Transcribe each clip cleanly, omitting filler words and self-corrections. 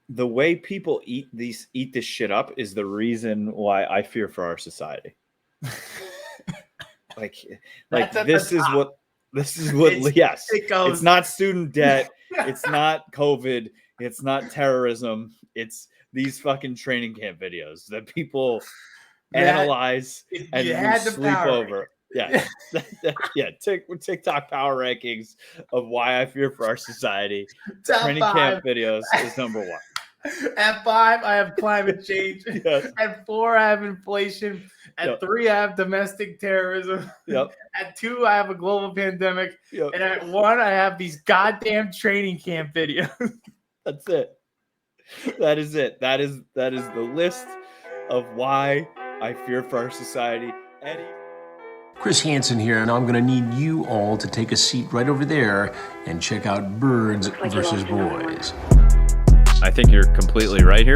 the way people eat this shit up is the reason why I fear for our society. like this is what yes. It's not student debt. It's not COVID. It's not terrorism. It's these fucking training camp videos that people analyze and lose sleep over. Yeah. Yeah. TikTok power rankings of why I fear for our society. Training camp videos is number one. At 5, I have climate change. Yes. At 4, I have inflation. At 3, I have domestic terrorism. Yep. At 2, I have a global pandemic. Yep. And at 1, I have these goddamn training camp videos. That's it. That is it. That is the list of why I fear for our society. Eddie. Chris Hansen here, and I'm going to need you all to take a seat right over there and check out Birds versus Boys. I think you're completely right here,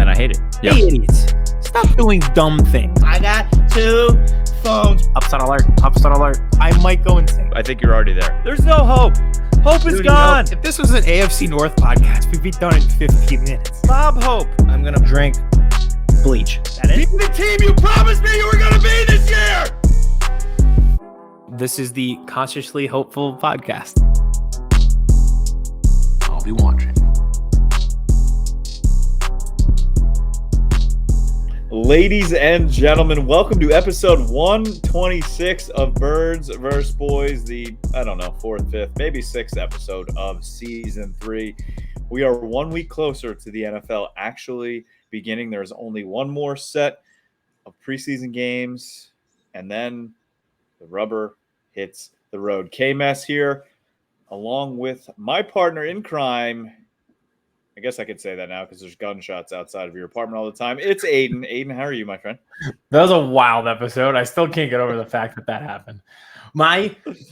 and I hate it. Yep. Hey, idiots. Stop doing dumb things. I got 2 phones. Upset alert. Upset alert. I might go insane. I think you're already there. There's no hope. Hope is gone. If this was an AFC North podcast, we'd be done in 15 minutes. Bob Hope. I'm going to drink bleach. That is the team you promised me you were going to be this year. This is the Consciously Hopeful podcast. I'll be watching. Ladies and gentlemen, welcome to episode 126 of Birds vs. Boys, the, 4th, 5th, maybe 6th episode of season 3. We are 1 week closer to the NFL actually beginning. There's only one more set of preseason games, and then the rubber hits the road. Kmess here, along with my partner in crime. I guess I could say that now because there's gunshots outside of your apartment all the time. It's Aidan. Aidan, how are you, my friend? That was a wild episode. I still can't get over the fact that happened.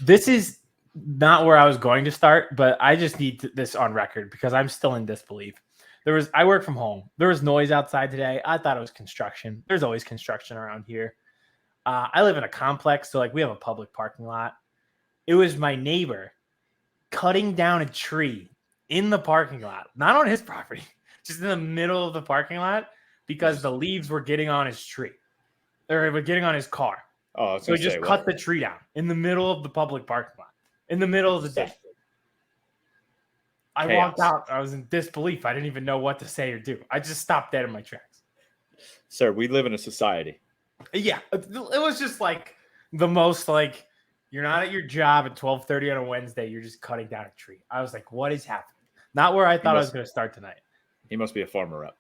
This is not where I was going to start, but I just need this on record because I'm still in disbelief. I work from home. There was noise outside today. I thought it was construction. There's always construction around here. I live in a complex, so we have a public parking lot. It was my neighbor cutting down a tree in the parking lot, not on his property, just in the middle of the parking lot because the leaves were getting on his tree or were getting on his car. Oh, so he just cut the tree down in the middle of the public parking lot, in the middle of the day. I walked out. I was in disbelief. I didn't even know what to say or do. I just stopped dead in my tracks. Sir, we live in a society. Yeah, it was just the most you're not at your job at 12:30 on a Wednesday. You're just cutting down a tree. I was like, what is happening? Not where I thought I was going to start tonight. He must be a farmer rep.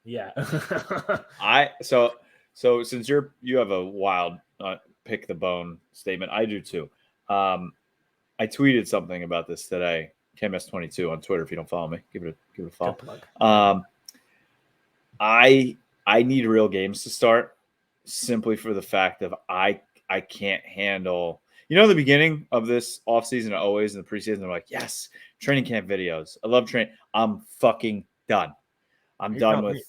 Yeah. So since you have a wild pick the bone statement, I do too. I tweeted something about this today. Kmess22 on Twitter. If you don't follow me, give it a follow. I need real games to start simply for the fact of I can't handle. The beginning of this offseason, always in the preseason, they're like, yes, training camp videos. I love training. I'm fucking done. I'm done with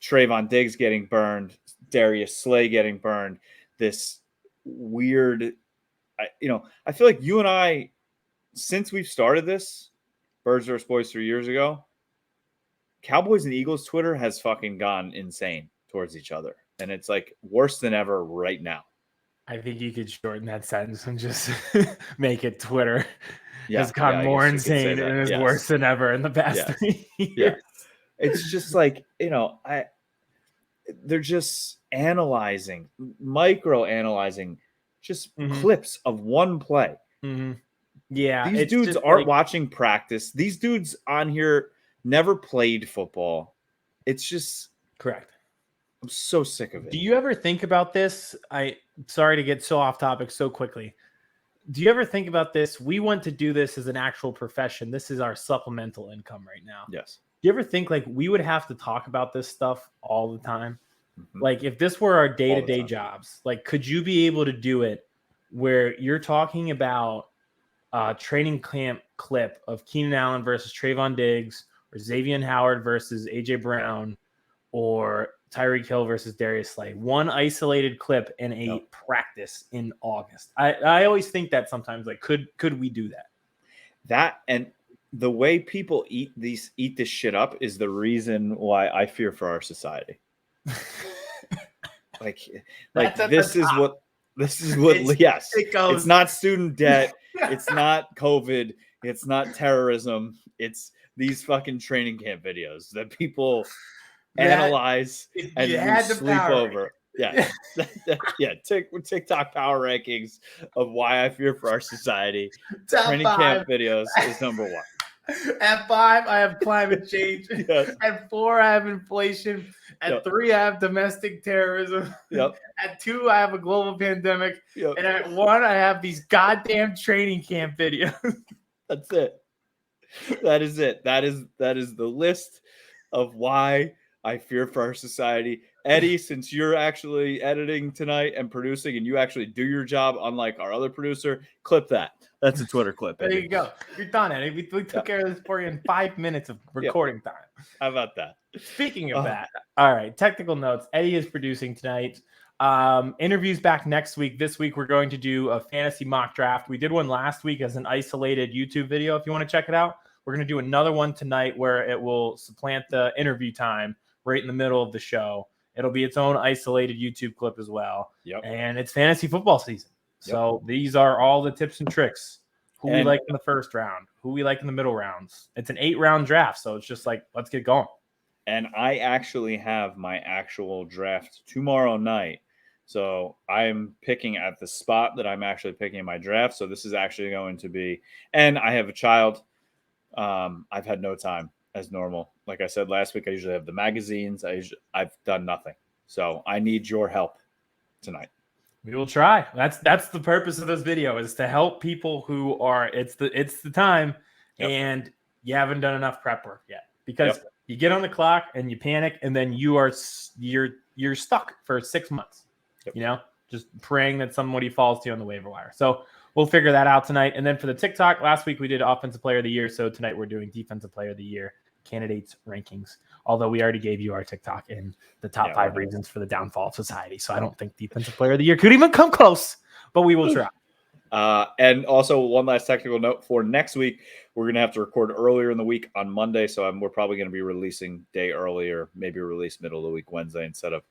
Trayvon Diggs getting burned, Darius Slay getting burned. This weird, I feel like you and I, since we've started this, Birds vs. Boys 3 years ago, Cowboys and Eagles Twitter has fucking gone insane towards each other. And it's worse than ever right now. I think you could shorten that sentence and just make it Twitter has gone more insane and is worse than ever in the past 3 years. Yeah. It's just they're just analyzing, micro-analyzing just clips of one play. Mm-hmm. Yeah. These dudes aren't watching practice. These dudes on here never played football. It's just correct. I'm so sick of it. Do you ever think about this? Sorry to get so off topic so quickly. Do you ever think about this? We want to do this as an actual profession. This is our supplemental income right now. Yes. Do you ever think we would have to talk about this stuff all the time? Mm-hmm. If this were our day-to-day jobs, could you be able to do it where you're talking about training camp clip of Keenan Allen versus Trayvon Diggs or Xavier Howard versus AJ Brown or Tyreek Hill versus Darius Slay, one isolated clip in a practice in August? I always think that sometimes, could we do that? That, and the way people eat this shit up is the reason why I fear for our society. like this is what yes. It's not student debt. It's not COVID. It's not terrorism. It's these fucking training camp videos that people analyze and lose sleep over. Yeah. TikTok power rankings of why I fear for our society. Training camp videos is number 1. At 5, I have climate change. Yes. At 4, I have inflation. At 3, I have domestic terrorism. Yep. At 2, I have a global pandemic. Yep. And at 1, I have these goddamn training camp videos. That's it. That is it. That is the list of why I fear for our society. Eddie, since you're actually editing tonight and producing and you actually do your job, unlike our other producer, clip that. That's a Twitter clip. There Eddie. you go. You're done, Eddie. We took care of this for you in 5 minutes of recording time. How about that? Speaking of that, all right, technical notes. Eddie is producing tonight. Interviews back next week. This week, we're going to do a fantasy mock draft. We did one last week as an isolated YouTube video. If you want to check it out, we're going to do another one tonight where it will supplant the interview time right in the middle of the show. It'll be its own isolated YouTube clip as well. Yep. And it's fantasy football season. So these are all the tips and tricks. Who we like in the first round, who we like in the middle rounds. It's an 8-round draft. So it's just like, let's get going. And I actually have my actual draft tomorrow night. So I'm picking at the spot that I'm actually picking in my draft. So this is actually going to be, and I have a child. I've had no time as normal. Like I said last week, I usually have the magazines. I've done nothing. So I need your help tonight. We will try. That's the purpose of this video, is to help people who are it's the time and you haven't done enough prep work yet. Because you get on the clock and you panic and then you're stuck for 6 months. You know, just praying that somebody falls to you on the waiver wire. So we'll figure that out tonight. And then for the TikTok, last week we did Offensive Player of the Year. So tonight we're doing Defensive Player of the Year candidates rankings. Although we already gave you our TikTok in the top 5 reasons for the downfall of society. So I don't think Defensive Player of the Year could even come close, but we will try. And also one last technical note for next week, we're going to have to record earlier in the week on Monday. So we're probably going to be releasing day earlier, maybe release middle of the week Wednesday instead of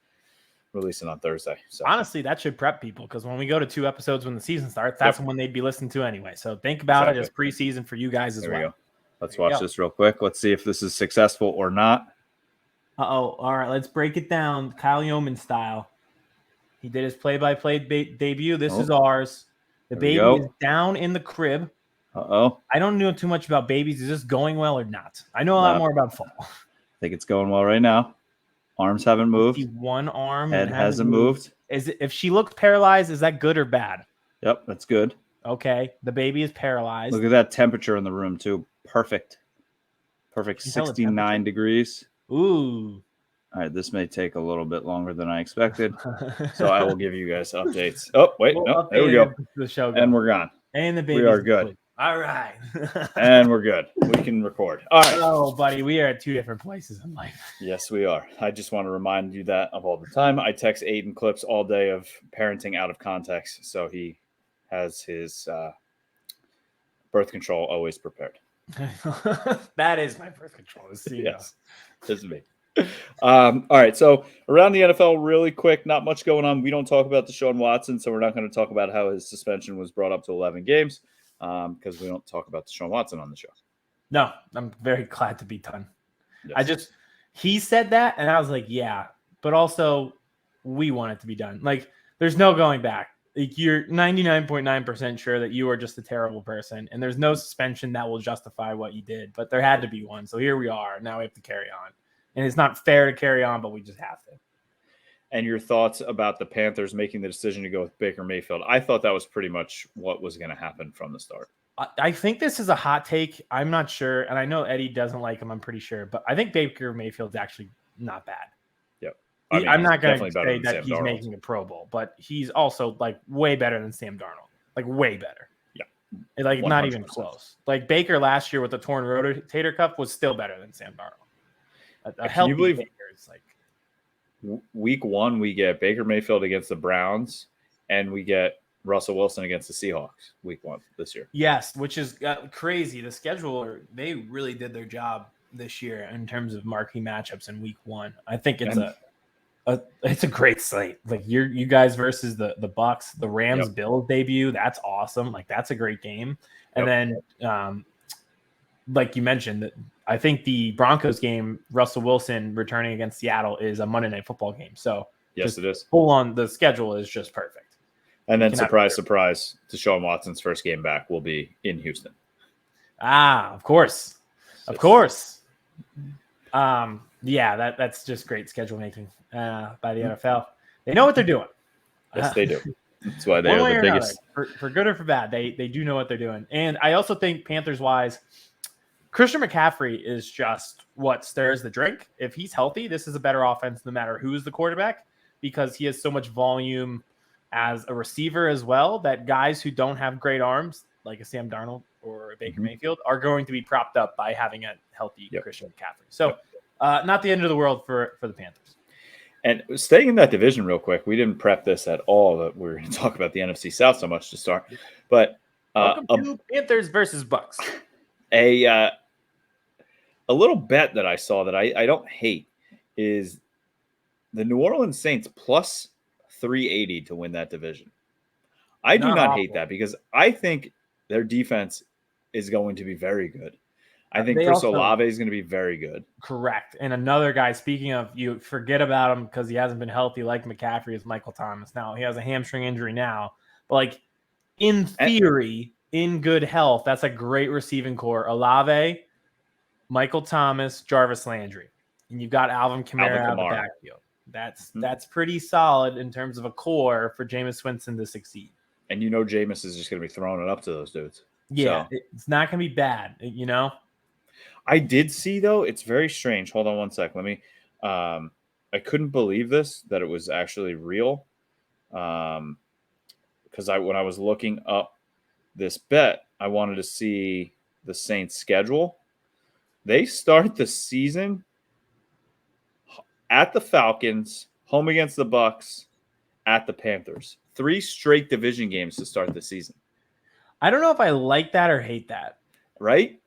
releasing on Thursday. So honestly, that should prep people, because when we go to 2 episodes when the season starts, that's when they'd be listening to anyway. So think about it as preseason for you guys as well. Go. Let's watch this real quick. Let's see if this is successful or not. All right, let's break it down Kyle Yeoman style. He did his play-by-play debut. This is ours. The baby is down in the crib. I don't know too much about babies. Is this going well or not? I know a lot more about football. I think it's going well right now. Arms haven't moved. One arm. Head hasn't moved. If she looked paralyzed, is that good or bad? Yep, that's good. Okay, the baby is paralyzed. Look at that temperature in the room too. Perfect. 69 degrees. Ooh. All right, this may take a little bit longer than I expected, so I will give you guys updates. Oh, wait, no, there we go. The show and we're gone. And the baby. We are good. All right. And we're good. We can record. All right. Oh, buddy, we are at 2 different places in life. Yes, we are. I just want to remind you that of all the time. I text Aidan clips all day of parenting out of context, so he has his birth control always prepared. That is my birth control. Yes, this is me. All right, so around the NFL really quick, not much going on. We don't talk about Deshaun Watson, so we're not going to talk about how his suspension was brought up to 11 games because we don't talk about Deshaun Watson on the show. No, I'm very glad to be done. Yes. He said that and I was like, yeah, but also we want it to be done. Like, there's no going back. Like, you're 99.9% sure that you are just a terrible person, and there's no suspension that will justify what you did, but there had to be one. So here we are. Now we have to carry on. And it's not fair to carry on, but we just have to. And your thoughts about the Panthers making the decision to go with Baker Mayfield? I thought that was pretty much what was going to happen from the start. I think this is a hot take. I'm not sure. And I know Eddie doesn't like him, I'm pretty sure. But I think Baker Mayfield's actually not bad. Yep. I'm not going to say that he's making a Pro Bowl, but he's also like way better than Sam Darnold. Like way better. Yeah. Like 100%. Not even close. Like Baker last year with the torn rotator cuff was still better than Sam Darnold. Can you believe Baker is like week 1 we get Baker Mayfield against the Browns, and we get Russell Wilson against the Seahawks week 1 this year. Yes, which is crazy. The schedule, they really did their job this year in terms of marquee matchups in week 1. I think it's it's a great slate. Like you guys versus the Bucks, the Rams Bills debut. That's awesome. Like that's a great game. And then like you mentioned, I think the Broncos game, Russell Wilson returning against Seattle, is a Monday Night Football game. So yes, it is. Full on, the schedule is just perfect. And then surprise, Deshaun Watson's first game back will be in Houston. Of course. Of course. That's just great schedule making by the NFL. They know what they're doing. Yes, they do. That's why they are the biggest. For good or for bad, they do know what they're doing. And I also think Panthers-wise, Christian McCaffrey is just what stirs the drink. If he's healthy, this is a better offense no matter who is the quarterback, because he has so much volume as a receiver as well, that guys who don't have great arms, like a Sam Darnold or a Baker Mayfield, are going to be propped up by having a healthy Christian McCaffrey. So not the end of the world for the Panthers. And staying in that division real quick, we didn't prep this at all, that we're going to talk about the NFC South so much to start. But welcome to Panthers versus Bucks. A little bet that I saw that I don't hate is the New Orleans Saints plus 380 to win that division. I do not hate that, because I think their defense is going to be very good. I think Chris Olave is going to be very good. Correct. And another guy, speaking of, you forget about him because he hasn't been healthy like McCaffrey, is Michael Thomas. Now, he has a hamstring injury now. But, like, in theory, in good health, that's a great receiving core. Olave, Michael Thomas, Jarvis Landry. And you've got Alvin Kamara out of the backfield. That's pretty solid in terms of a core for Jameis Winston to succeed. And Jameis is just going to be throwing it up to those dudes. Yeah, so it's not going to be bad, I did see, though, it's very strange. Hold on one sec. Let me I couldn't believe that it was actually real. Because when I was looking up this bet, I wanted to see the Saints' schedule. They start the season at the Falcons, home against the Bucks, at the Panthers. 3 straight division games to start the season. I don't know if I like that or hate that. Right?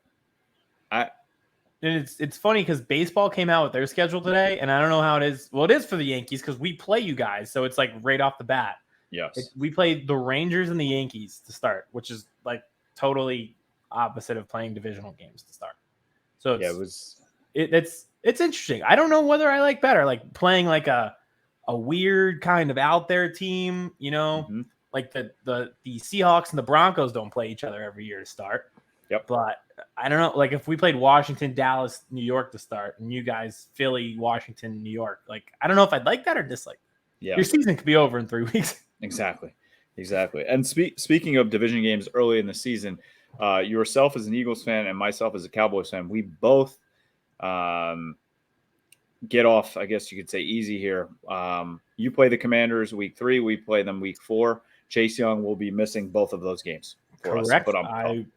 And it's funny because baseball came out with their schedule today, and I don't know how it is. Well, it is for the Yankees because we play you guys, so it's like right off the bat. Yes. We played the Rangers and the Yankees to start, which is like totally opposite of playing divisional games to start. So it's interesting. I don't know whether I like better, like playing like a weird kind of out there team, like the Seahawks and the Broncos don't play each other every year to start. Yep. But I don't know, like if we played Washington, Dallas, New York to start, and you guys Philly, Washington, New York, like I don't know if I'd like that or dislike. Yeah. Your season could be over in 3 weeks. Exactly. And speaking of division games early in the season, yourself as an Eagles fan and myself as a Cowboys fan, we both get off, I guess you could say, easy here. You play the Commanders week 3. We play them week 4. Chase Young will be missing both of those games. Correct.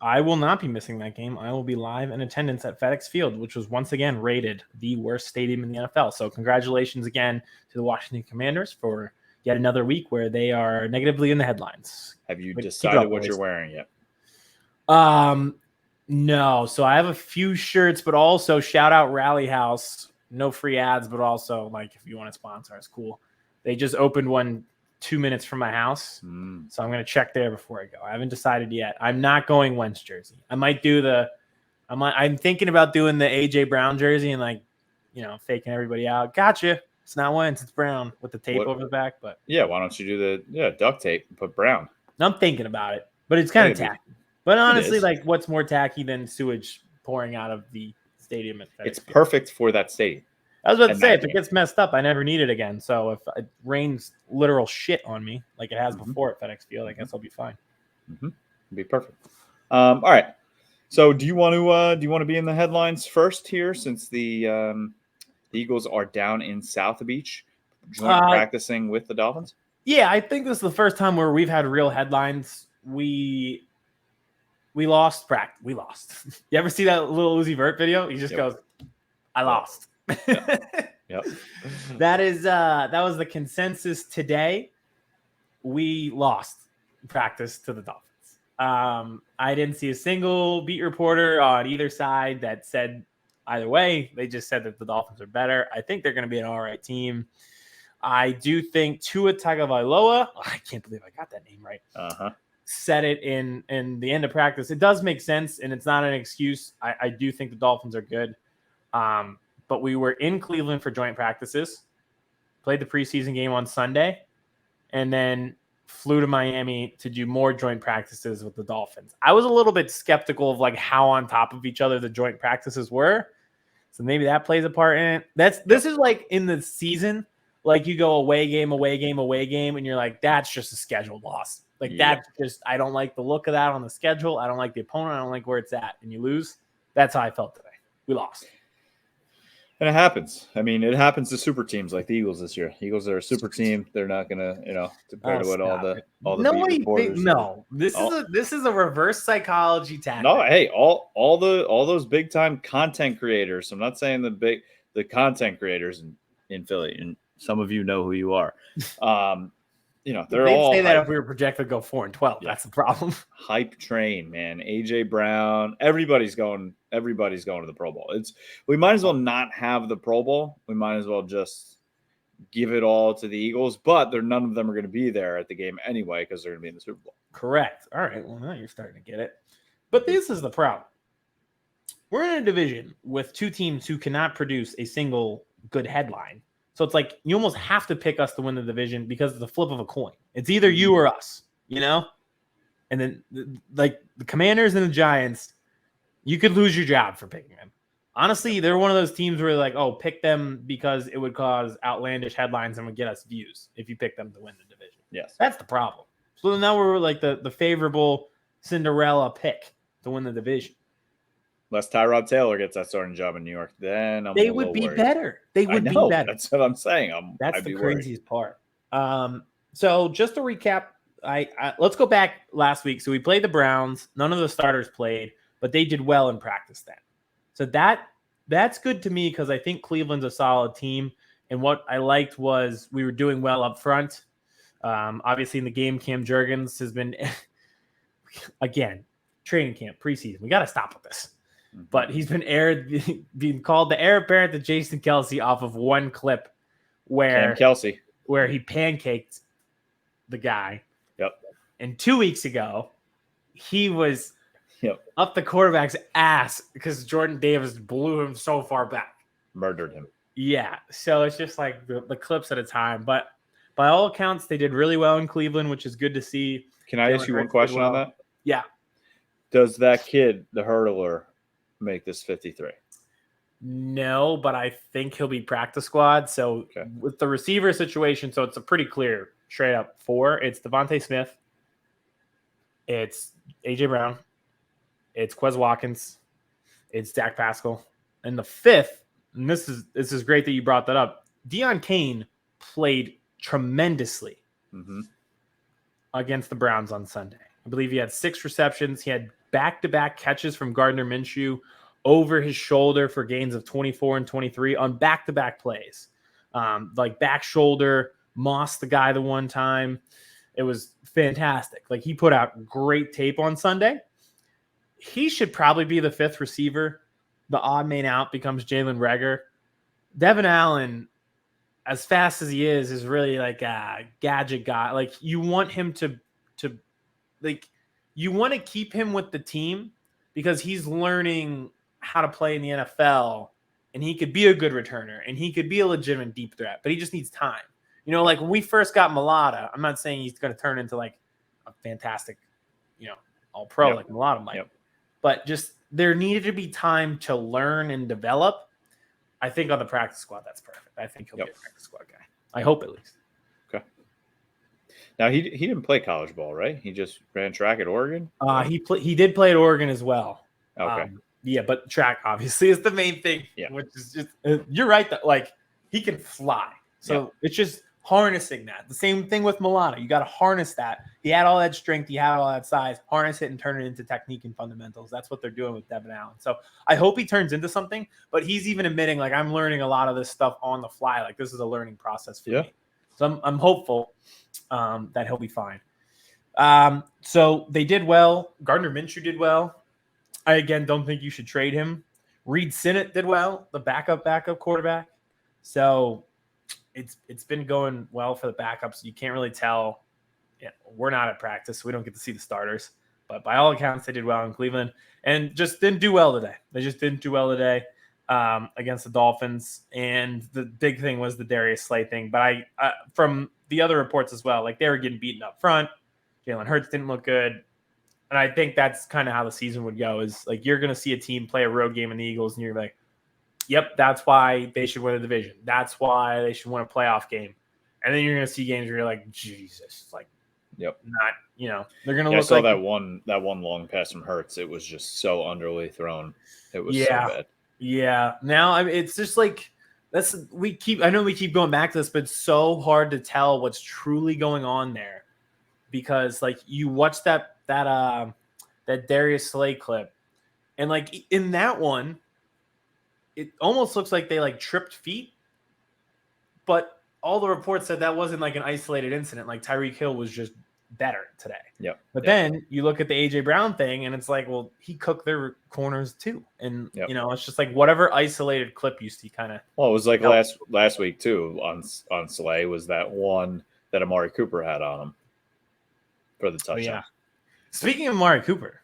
I will not be missing that game. I will be live in attendance at FedEx Field, which was once again rated the worst stadium in the NFL. So congratulations again to the Washington Commanders for yet another week where they are negatively in the headlines. Have you decided what you're wearing yet? No. So I have a few shirts, but also shout out Rally House. No free ads, but also like if you want to sponsor, it's cool. They just opened one 2 minutes from my house. So I'm going to check there before I go. I haven't decided yet. I'm not going Wentz jersey. I might do I'm thinking about doing the AJ Brown jersey and like, faking everybody out. Gotcha. It's not Wentz, it's Brown with the tape over the back. But yeah, why don't you do the duct tape and put Brown? I'm thinking about it, but it's kind of tacky. But honestly, like what's more tacky than sewage pouring out of the stadium? It's perfect for that stadium. I was about to say, if it gets messed up, I never need it again. So if it rains literal shit on me, like it has before at FedEx Field, I guess I'll be fine. It'll be perfect. All right. So do you want to be in the headlines first here, since the Eagles are down in South Beach, practicing with the Dolphins? Yeah, I think this is the first time where we've had real headlines. We lost practice. We lost. You ever see that little Uzi Vert video? He just goes, "I lost." Yep. That was the consensus today. We lost. practice to the Dolphins. I didn't see a single beat reporter on either side that said either way. They just said that the Dolphins are better. I think they're going to be an all right team. I do think Tua Tagovailoa, I can't believe I got that name right. Said it in the end of practice. It does make sense, and it's not an excuse. I do think the Dolphins are good. But we were in Cleveland for joint practices, played the preseason game on Sunday, and then flew to Miami to do more joint practices with the Dolphins. I was a little bit skeptical of like how on top of each other the joint practices were. So maybe that plays a part in it. This is like in the season, like you go away game, and you're like, that's just a scheduled loss. Like that's just, I don't like the look of that on the schedule. I don't like the opponent. I don't like where it's at. And you lose. That's how I felt today. We lost. And it happens. I mean, it happens to super teams like the Eagles this year. Eagles are a super team. They're not gonna, compared to what all the beat reporters. This is a reverse psychology tactic. No, hey, all those big time content creators. I'm not saying the content creators in Philly, and some of you know who you are. They're all say that if we were projected to go 4-12. Yeah. That's the problem. Hype train, man. AJ Brown, everybody's going to the Pro Bowl. We might as well not have the Pro Bowl. We might as well just give it all to the Eagles, but none of them are going to be there at the game anyway because they're going to be in the Super Bowl. Correct. All right. Well, now you're starting to get it. But this is the problem. We're in a division with two teams who cannot produce a single good headline. So it's like you almost have to pick us to win the division because it's a flip of a coin. It's either you or us, And then like the Commanders and the Giants, you could lose your job for picking them. Honestly, they're one of those teams where like, oh, pick them because it would cause outlandish headlines and would get us views if you pick them to win the division. Yes. That's the problem. So now we're like the favorable Cinderella pick to win the division. Unless Tyrod Taylor gets that starting job in New York, then they would be better. They would be better. That's what I'm saying. That's the craziest part. So just to recap, let's go back last week. So we played the Browns. None of the starters played, but they did well in practice then. So that's good to me because I think Cleveland's a solid team. And what I liked was we were doing well up front. Obviously in the game, Cam Jurgens has been again training camp preseason. We got to stop with this. But he's been being called the heir apparent to Jason Kelce off of one clip where he pancaked the guy. Yep. And 2 weeks ago, he was up the quarterback's ass because Jordan Davis blew him so far back. Murdered him. Yeah. So it's just like the clips at a time. But by all accounts, they did really well in Cleveland, which is good to see. Can I ask you one question on that? Yeah. Does that kid, the hurdler, make this 53? No, but I think he'll be practice squad. So with the receiver situation, so it's a pretty clear straight up 4. It's Devontae Smith. It's AJ Brown. It's Quez Watkins. It's Dak Pascal. And the 5th, and this is great that you brought that up. Deion Kane played tremendously against the Browns on Sunday. I believe he had 6 receptions. He had back-to-back catches from Gardner Minshew over his shoulder for gains of 24 and 23 on back-to-back plays. Like back shoulder, mossed the guy the one time. It was fantastic. Like he put out great tape on Sunday. He should probably be the 5th receiver. The odd man out becomes Jalen Reagor. Devin Allen, as fast as he is really like a gadget guy. Like you want him to you want to keep him with the team because he's learning how to play in the NFL and he could be a good returner and he could be a legitimate deep threat, but he just needs time. Like when we first got Mulata, I'm not saying he's going to turn into like a fantastic, all pro like Mulata might, but just there needed to be time to learn and develop. I think on the practice squad, that's perfect. I think he'll be a practice squad guy. I hope at least. Okay. Now he didn't play college ball, right? He just ran track at Oregon. He did play at Oregon as well. Okay. But track obviously is the main thing. Yeah. Which is just you're right that like he can fly. So it's just harnessing that. The same thing with Mulata. You got to harness that. He had all that strength. He had all that size. Harness it and turn it into technique and fundamentals. That's what they're doing with Devin Allen. So I hope he turns into something. But he's even admitting like I'm learning a lot of this stuff on the fly. Like this is a learning process for me. So I'm hopeful that he'll be fine. So they did well. Gardner Minshew did well. I again don't think you should trade him. Reed Sinnett did well, the backup quarterback. So it's been going well for the backups. You can't really tell. Yeah, we're not at practice, so we don't get to see the starters. But by all accounts, they did well in Cleveland and just didn't do well today. They just didn't do well today against the Dolphins. And the big thing was the Darius Slay thing. But I from the other reports as well, like they were getting beaten up front. Jalen Hurts didn't look good. And I think that's kind of how the season would go is like you're going to see a team play a road game in the Eagles and you're like, yep, that's why they should win a division. That's why they should win a playoff game. And then you're going to see games where you're like, Jesus, like, yep, not, they're going to I look saw like that one long pass from Hurts. It was just so underly thrown. It was so bad. Yeah. Now it's just like I know we keep going back to this, but it's so hard to tell what's truly going on there because like you watch that Darius Slay clip and like in that one, it almost looks like they like tripped feet, but all the reports said that wasn't like an isolated incident. Like Tyreek Hill was just better today. Yep. But then you look at the AJ Brown thing and it's like, well, he cooked their corners too. And it's just like whatever isolated clip you see kind of. Well, it was like last week too on Slay was that one that Amari Cooper had on him for the touchdown. Oh, yeah. Speaking of Amari Cooper,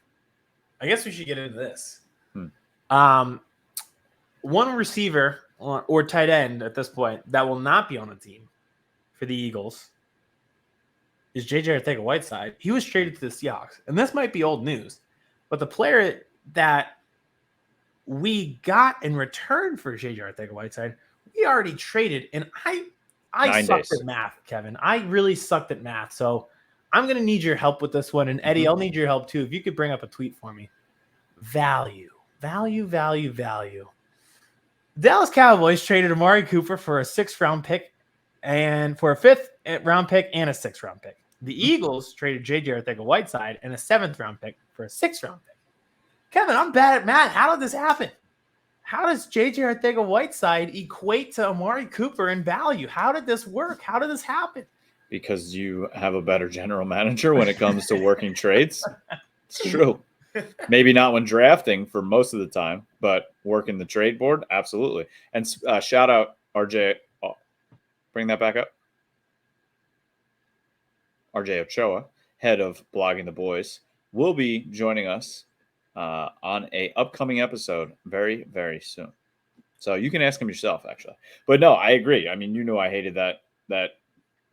I guess we should get into this. One receiver or tight end at this point that will not be on the team for the Eagles is J.J. Arcega-Whiteside. He was traded to the Seahawks, and this might be old news, but the player that we got in return for J.J. Arcega-Whiteside, we already traded, and I sucked at math, Kevin. I really sucked at math, so I'm going to need your help with this one, and Eddie, I'll need your help too. If you could bring up a tweet for me. Value. Dallas Cowboys traded Amari Cooper for a 6th-round pick and for a 5th-round pick and a 6th-round pick. The Eagles traded J.J. Arcega-Whiteside and a 7th-round pick for a 6th-round pick. Kevin, I'm bad at math. How did this happen? How does J.J. Arcega-Whiteside equate to Amari Cooper in value? How did this work? How did this happen? Because you have a better general manager when it comes to working trades. It's true. Maybe not when drafting for most of the time, but working the trade board, absolutely. And shout out RJ. Bring that back up. RJ Ochoa, head of Blogging the Boys, will be joining us on a upcoming episode very, very soon. So you can ask him yourself, actually. But no, I agree. I mean, I hated that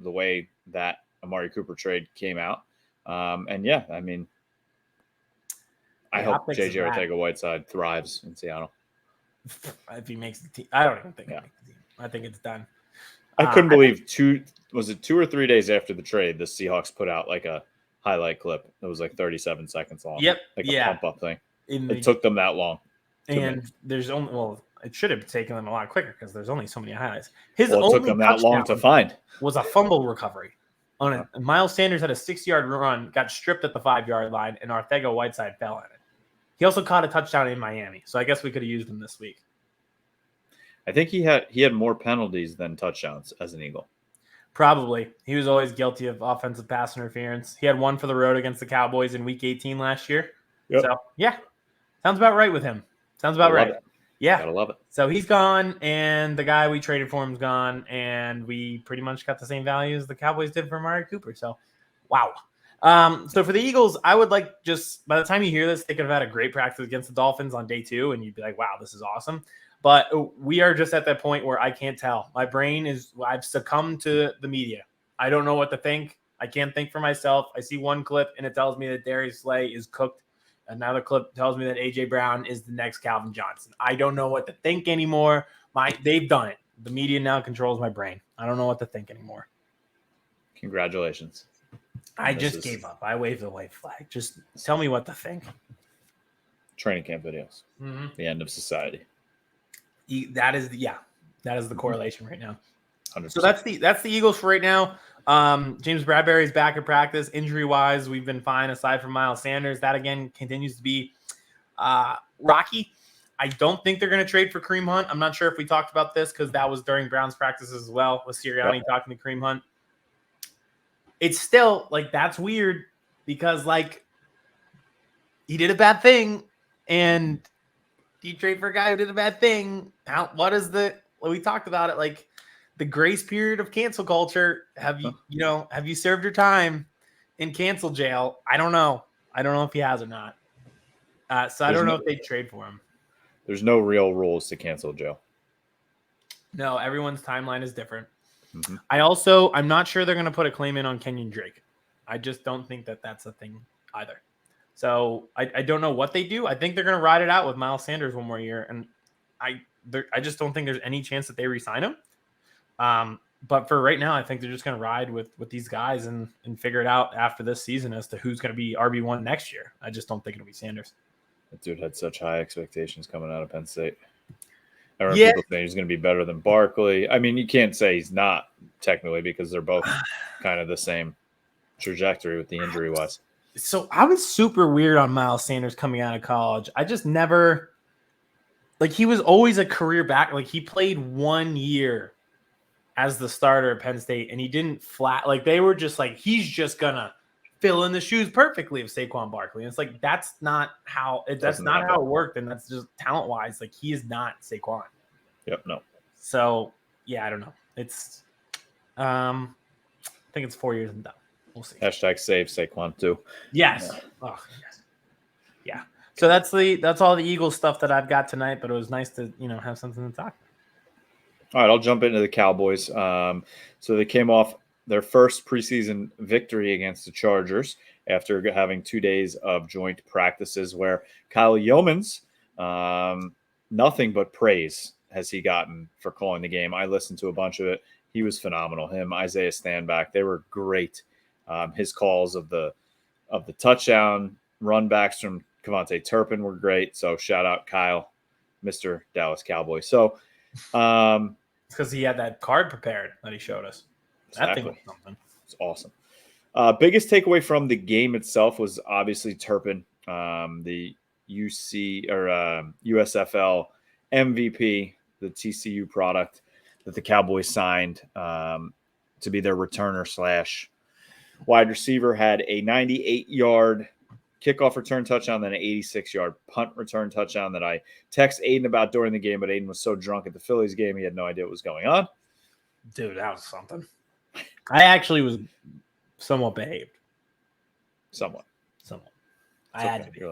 the way that Amari Cooper trade came out. And yeah, I mean, I hope J.J. Arcega-Whiteside thrives in Seattle. If he makes the team, I don't even think he'll make the team. I think it's done. I couldn't believe 2 or 3 days after the trade, the Seahawks put out like a highlight clip. It was like 37 seconds long. Yep. Like a pump up thing. It took them that long. And there's only, it should have taken them a lot quicker because there's only so many highlights. It took them that long to find. Was a fumble recovery. Miles Sanders had a 6-yard run, got stripped at the 5-yard line, and Arcega-Whiteside fell in it. He also caught a touchdown in Miami, so I guess we could have used him this week. I think he had more penalties than touchdowns as an Eagle. Probably. He was always guilty of offensive pass interference. He had one for the road against the Cowboys in Week 18 last year. Yep. So, yeah, sounds about right with him. Sounds about right. Yeah. Gotta love it. So he's gone, and the guy we traded for him is gone, and we pretty much got the same value as the Cowboys did for Amari Cooper. So, wow. So for the Eagles, I would like just by the time you hear this, they could have had a great practice against the Dolphins on day 2, and you'd be like, wow, this is awesome. But we are just at that point where I can't tell. My brain I've succumbed to the media. I don't know what to think. I can't think for myself. I see one clip, and it tells me that Darius Slay is cooked. Another clip tells me that A.J. Brown is the next Calvin Johnson. I don't know what to think anymore. They've done it. The media now controls my brain. I don't know what to think anymore. Congratulations. I just gave up. I waved the white flag. Just tell me what to think. Training camp videos. Mm-hmm. The end of society. That is the correlation right now. 100%. So that's the Eagles for right now. James Bradbury's back in practice. Injury wise, we've been fine aside from Miles Sanders. That again continues to be rocky. I don't think they're going to trade for Kareem Hunt. I'm not sure if we talked about this because that was during Browns practices as well with Sirianni talking to Kareem Hunt. It's still like that's weird because like he did a bad thing, and you trade for a guy who did a bad thing. We talked about it, like the grace period of cancel culture. Have you served your time in cancel jail? I don't know if he has or not. So I don't know if they trade for him. There's no real rules to cancel jail. No, everyone's timeline is different. Mm-hmm. I'm not sure they're going to put a claim in on Kenyon Drake. I just don't think that that's a thing either. So I don't know what they do. I think they're going to ride it out with Miles Sanders one more year. And I just don't think there's any chance that they re-sign him. But for right now, I think they're just going to ride with these guys and figure it out after this season as to who's going to be RB1 next year. I just don't think it'll be Sanders. That dude had such high expectations coming out of Penn State. I remember people saying he's going to be better than Barkley. I mean, you can't say he's not technically because they're both kind of the same trajectory with the injury wise. So I was super weird on Miles Sanders coming out of college. I just never he was always a career back. Like he played 1 year as the starter at Penn State and he didn't they were just like, he's just gonna fill in the shoes perfectly of Saquon Barkley. And it's like, that's not how it worked. And that's just talent wise. Like he is not Saquon. Yep. No. So yeah, I don't know. It's, I think it's 4 years and done. We'll see. Hashtag save Saquon too. Yes. Yeah. Oh, yes. Yeah. So that's all the Eagles stuff that I've got tonight, but it was nice to, have something to talk about. All right, I'll jump into the Cowboys. So they came off their first preseason victory against the Chargers after having 2 days of joint practices where Kyle Yeomans, nothing but praise has he gotten for calling the game. I listened to a bunch of it. He was phenomenal. Him, Isaiah Stanback, they were great. His calls of the touchdown run backs from Kevontae Turpin were great. So shout out Kyle, Mr. Dallas Cowboy. So because he had that card prepared that he showed us. Exactly. That thing was something. It's awesome. Biggest takeaway from the game itself was obviously Turpin, the USFL MVP, the TCU product that the Cowboys signed to be their returner / wide receiver, had a 98-yard kickoff return touchdown, then an 86-yard punt return touchdown that I text Aidan about during the game, but Aidan was so drunk at the Phillies game, he had no idea what was going on. Dude, that was something. I actually was somewhat behaved. Somewhat. I had to be.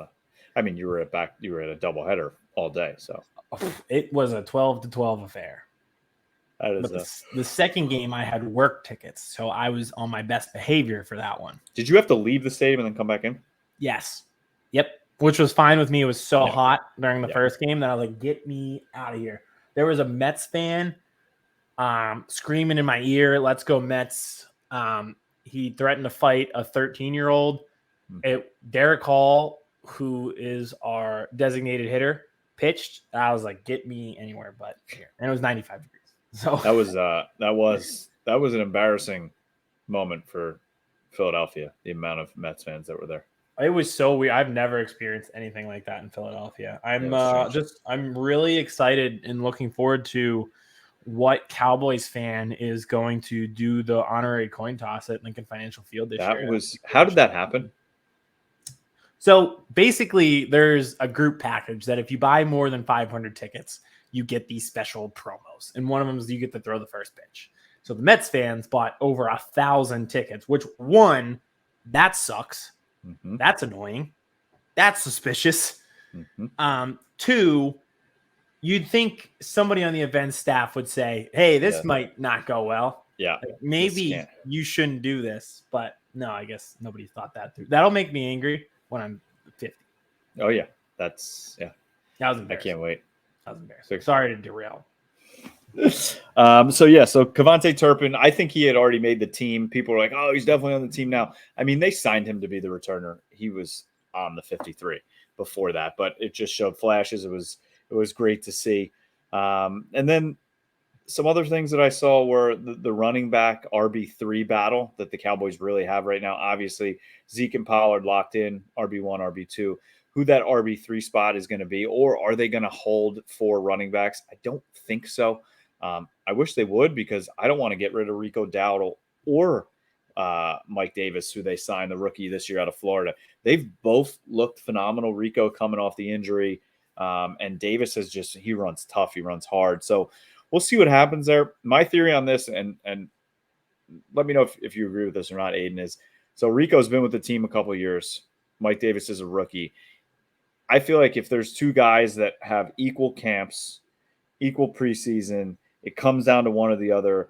I mean, you were at a doubleheader all day, so it was a 12-12 affair. The second game, I had work tickets, so I was on my best behavior for that one. Did you have to leave the stadium and then come back in? Yes. Yep. Which was fine with me. It was so hot during the first game that I was like, get me out of here. There was a Mets fan screaming in my ear, let's go Mets. He threatened to fight a 13-year-old. Derek Hall, who is our designated hitter, pitched. I was like, get me anywhere but here. And it was 95 degrees. So that was an embarrassing moment for Philadelphia, the amount of Mets fans that were there. It was so weird. I've never experienced anything like that in Philadelphia. I'm really excited and looking forward to what Cowboys fan is going to do the honorary coin toss at Lincoln Financial Field this year. How did that happen? So basically, there's a group package that if you buy more than 500 tickets, you get these special promos. And one of them is you get to throw the first pitch. So the Mets fans bought over 1,000 tickets, which one, that sucks. Mm-hmm. That's annoying. That's suspicious. Mm-hmm. Two, you'd think somebody on the event staff would say, hey, this might not go well. Yeah. Like, maybe you shouldn't do this. But no, I guess nobody thought that through. That'll make me angry when I'm 50. Oh, yeah. That was embarrassing. I can't wait. That was embarrassing. Sorry to derail. So Kevontae Turpin, I think he had already made the team. People were like, oh, he's definitely on the team now. I mean, they signed him to be the returner. He was on the 53 before that, but it just showed flashes. It was great to see. And then some other things that I saw were the running back RB3 battle that the Cowboys really have right now. Obviously, Zeke and Pollard locked in, RB1, RB2. Who that RB3 spot is going to be, or are they going to hold 4 running backs? I don't think so. I wish they would, because I don't want to get rid of Rico Dowdle or Mike Davis, who they signed, the rookie this year out of Florida. They've both looked phenomenal. Rico coming off the injury, and Davis he runs tough, he runs hard. So we'll see what happens there. My theory on this, and let me know if you agree with this or not, Aidan, is so Rico's been with the team a couple of years. Mike Davis is a rookie. I feel like if there's two guys that have equal camps, equal preseason, it comes down to one or the other.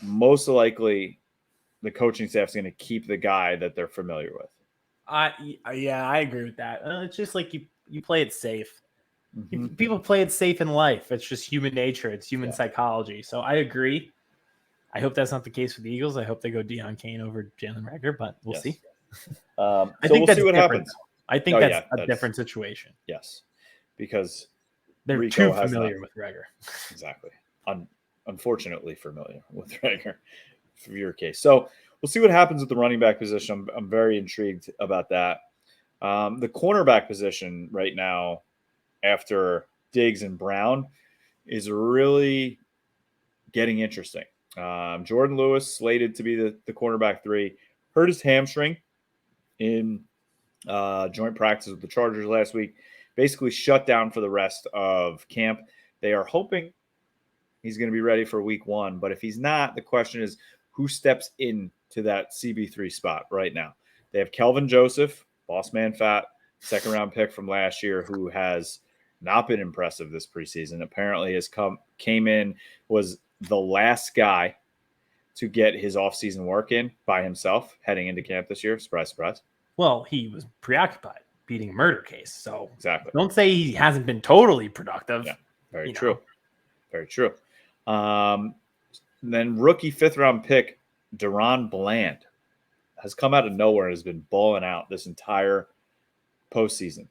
Most likely, the coaching staff is going to keep the guy that they're familiar with. Yeah, I agree with that. It's just like you play it safe. Mm-hmm. People play it safe in life. It's just human nature. It's human psychology. So I agree. I hope that's not the case with the Eagles. I hope they go Deion Kane over Jalen Reagor, but we'll see. I think we'll that's see what happens. I think that's a different situation. Yes, because they're Rico too familiar with Reagor. Exactly. Unfortunately familiar with Reagor for your case. So we'll see what happens with the running back position. I'm very intrigued about that. The cornerback position right now, after Diggs and Brown, is really getting interesting. Jordan Lewis slated to be the cornerback 3, hurt his hamstring in joint practice with the Chargers last week, basically shut down for the rest of camp. They are hoping he's going to be ready for week 1, but if he's not, the question is who steps into that CB3 spot right now. They have Kelvin Joseph, boss man fat, second-round pick from last year, who has not been impressive this preseason. Apparently came in, was the last guy to get his offseason work in by himself heading into camp this year. Surprise, surprise. Well, he was preoccupied beating a murder case. So exactly. Don't say he hasn't been totally productive. Yeah, very true. Very true. Then rookie 5th-round pick Deron Bland has come out of nowhere and has been balling out this entire postseason.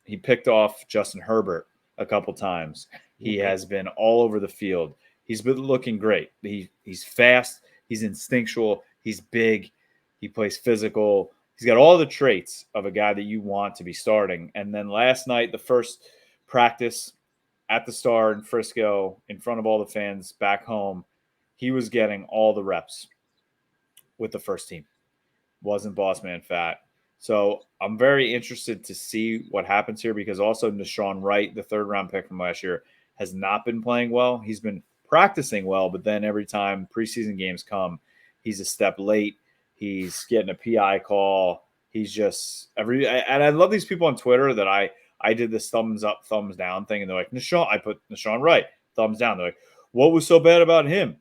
He picked off Justin Herbert a couple times. He has been all over the field. He's been looking great. He's fast. He's instinctual. He's big. He plays physical. He's got all the traits of a guy that you want to be starting. And then last night, the first practice at the Star in Frisco, in front of all the fans back home, he was getting all the reps with the first team. Wasn't boss man fat. So I'm very interested to see what happens here, because also Nashawn Wright, the 3rd-round pick from last year, has not been playing well. He's been practicing well, but then every time preseason games come, he's a step late. He's getting a PI call. He's just and I love these people on Twitter that I did this thumbs up, thumbs down thing, and they're like, I put Nashawn Wright, thumbs down. They're like, what was so bad about him?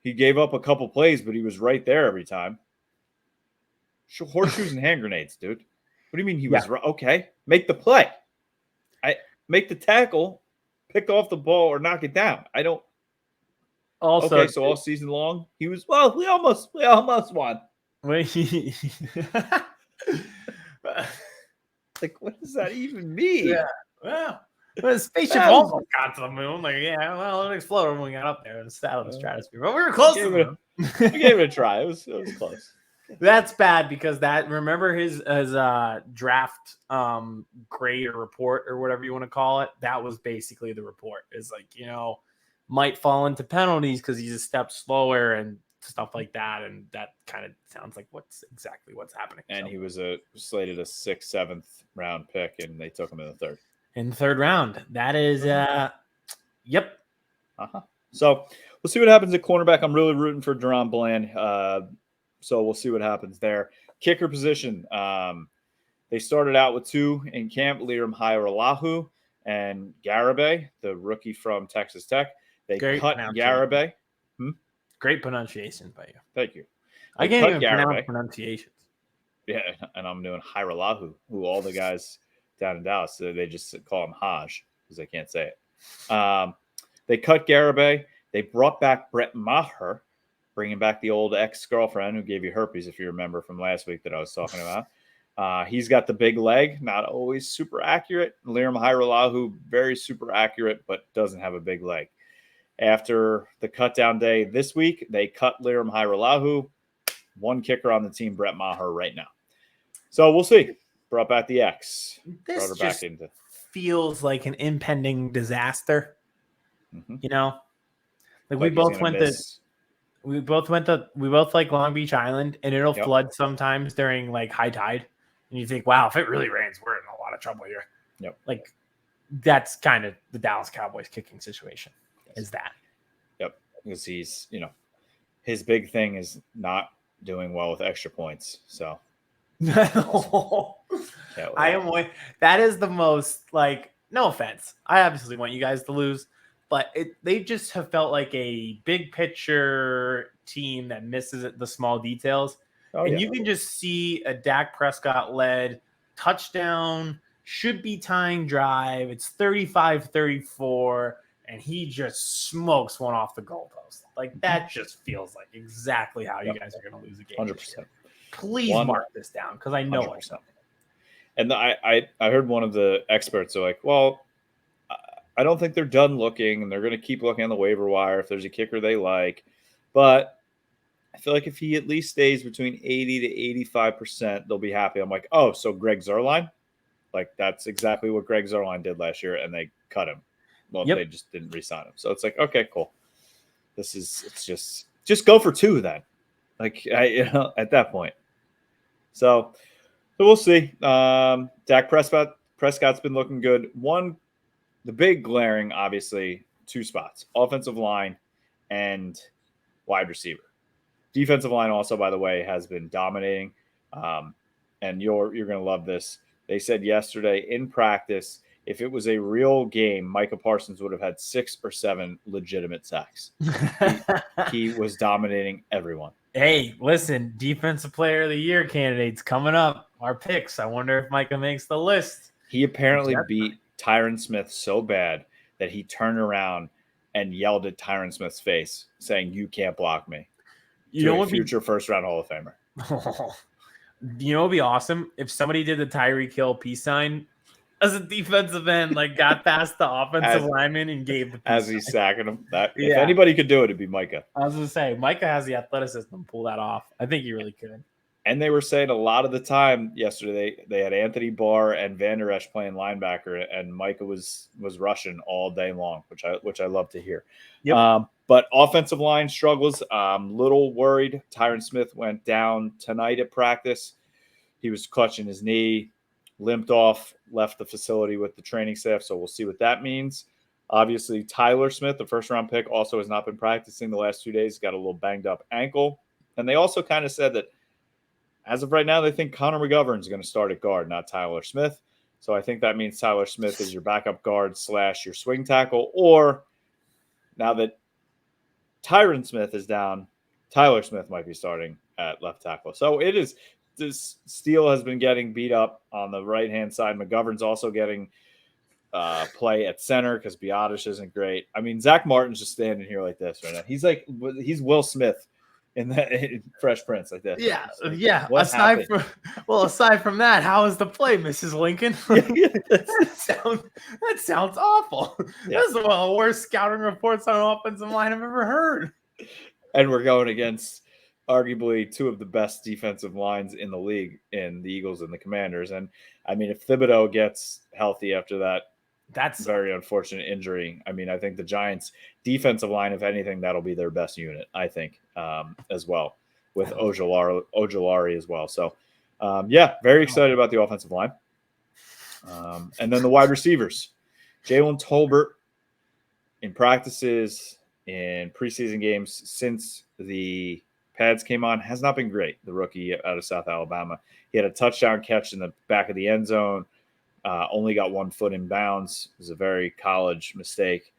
He gave up a couple plays, but he was right there every time. Horseshoes and hand grenades, dude. What do you mean he was right? Okay, make the play. Make the tackle, pick off the ball, or knock it down. I don't. Also, okay, so all season long, he was, we almost won. Like, what does that even mean? Yeah. Well, the spaceship almost got to the moon. Like, yeah, well, it exploded when we got up there and out of the stratosphere. But we were close to the moon. We gave it a try. It was close. That's bad, because remember his draft grade or report or whatever you want to call it. That was basically the report. Is like, might fall into penalties because he's a step slower and stuff like that. And that kind of sounds like what's happening. And he was slated a 6th, 7th round pick, and they took him in the 3rd. In the 3rd round. That is, yep. So we'll see what happens at cornerback. I'm really rooting for Deron Bland. So we'll see what happens there. Kicker position. They started out with 2 in camp, Liam Hajrullahu and Garibay, the rookie from Texas Tech. They cut Garibay. Great pronunciation by you. Thank you. I can't even pronounce pronunciations. Yeah, and I'm doing Hajrullahu, who all the guys down in Dallas, they just call him Haj because they can't say it. They cut Garibay. They brought back Brett Maher, bringing back the old ex-girlfriend who gave you herpes, if you remember from last week that I was talking about. He's got the big leg, not always super accurate. Liam Hajrullahu, very super accurate, but doesn't have a big leg. After the cut-down day this week, they cut Liam Hajrullahu. 1 kicker on the team, Brett Maher, right now. So we'll see. Brought back the X. This just feels like an impending disaster. Mm-hmm. Like we both went We both like Long Beach Island, and it'll Yep. flood sometimes during like high tide. And you think, wow, if it really rains, we're in a lot of trouble here. Yep. Like that's kind of the Dallas Cowboys kicking situation. Is that? Yep. Because he's, his big thing is not doing well with extra points. So that is the most like, no offense. I obviously want you guys to lose, but they just have felt like a big picture team that misses the small details. You can just see a Dak Prescott led touchdown, should be tying drive. It's 35-34, and he just smokes one off the goalpost. Like that just feels like exactly how you guys are going to lose a game. 100%. Please mark this down because I know it's something. And I heard one of the experts are like, well, I don't think they're done looking, and they're going to keep looking on the waiver wire if there's a kicker they like. But I feel like if he at least stays between 80 to 85%, they'll be happy. I'm like, oh, so Greg Zuerlein? Like, that's exactly what Greg Zuerlein did last year, and they cut him. Well, they just didn't re-sign him. So it's like, okay, cool. It's just go for two then. Like, at that point. So we'll see. Dak Prescott's been looking good. The big glaring, obviously, two spots: offensive line and wide receiver. Defensive line also, by the way, has been dominating. And you're going to love this. They said yesterday in practice, if it was a real game, Micah Parsons would have had 6 or 7 legitimate sacks. He was dominating everyone. Hey, listen, defensive player of the year candidates coming up. Our picks. I wonder if Micah makes the list. He apparently beat Tyron Smith so bad that he turned around and yelled at Tyron Smith's face, saying, "You can't block me." You know what? Future first-round Hall of Famer. You know what would be awesome? If somebody did the Tyreek Hill peace sign as a defensive end, like got past the offensive lineman and gave the peace as he's sign. sacking him. If anybody could do it, it'd be Micah. I was going to say, Micah has the athleticism to pull that off. I think he really could. And they were saying a lot of the time yesterday they had Anthony Barr and Van Der Esch playing linebacker, and Micah was rushing all day long, which I love to hear. Yep. But offensive line struggles. Little worried. Tyron Smith went down tonight at practice. He was clutching his knee, limped off, left the facility with the training staff. So we'll see what that means. Obviously, Tyler Smith, the first-round pick, also has not been practicing the last 2 days. Got a little banged-up ankle. And they also kind of said that as of right now, they think Connor McGovern is going to start at guard, not Tyler Smith. So I think that means Tyler Smith is your backup guard / your swing tackle. Or now that Tyron Smith is down, Tyler Smith might be starting at left tackle. So it is. This Steele has been getting beat up on the right-hand side. McGovern's also getting play at center because Biotish isn't great. I mean, Zach Martin's just standing here like this right now. He's Will Smith in Fresh Prince like this. Yeah, like, yeah. Aside from that, how is the play, Mrs. Lincoln? that sounds awful. Yeah. That's one of the worst scouting reports on an offensive line I've ever heard. And we're going against arguably two of the best defensive lines in the league in the Eagles and the Commanders. And I mean, if Thibodeau gets healthy after that's very unfortunate injury. I mean, I think the Giants defensive line, if anything, that'll be their best unit, I think, as well, with Ojulari as well. So, very excited about the offensive line. And then the wide receivers, Jalen Tolbert in practices, in preseason games since the pads came on, has not been great. The rookie out of South Alabama. He had a touchdown catch in the back of the end zone. Only got 1 foot in bounds. It was a very college mistake.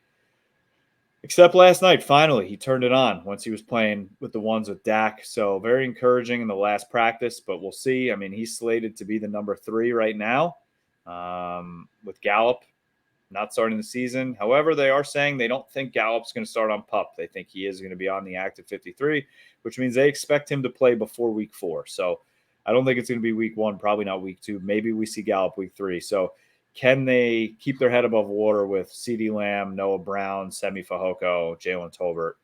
Except last night, finally, he turned it on once he was playing with the ones with Dak. So very encouraging in the last practice, but we'll see. I mean, he's slated to be the number 3 right now with Gallup not starting the season. However, they are saying they don't think Gallup's going to start on PUP. They think he is going to be on the active 53, which means they expect him to play before week 4. So I don't think it's going to be week 1, probably not week 2. Maybe we see Gallup week 3. So can they keep their head above water with CeeDee Lamb, Noah Brown, Semi Fehoko, Jalen Tolbert,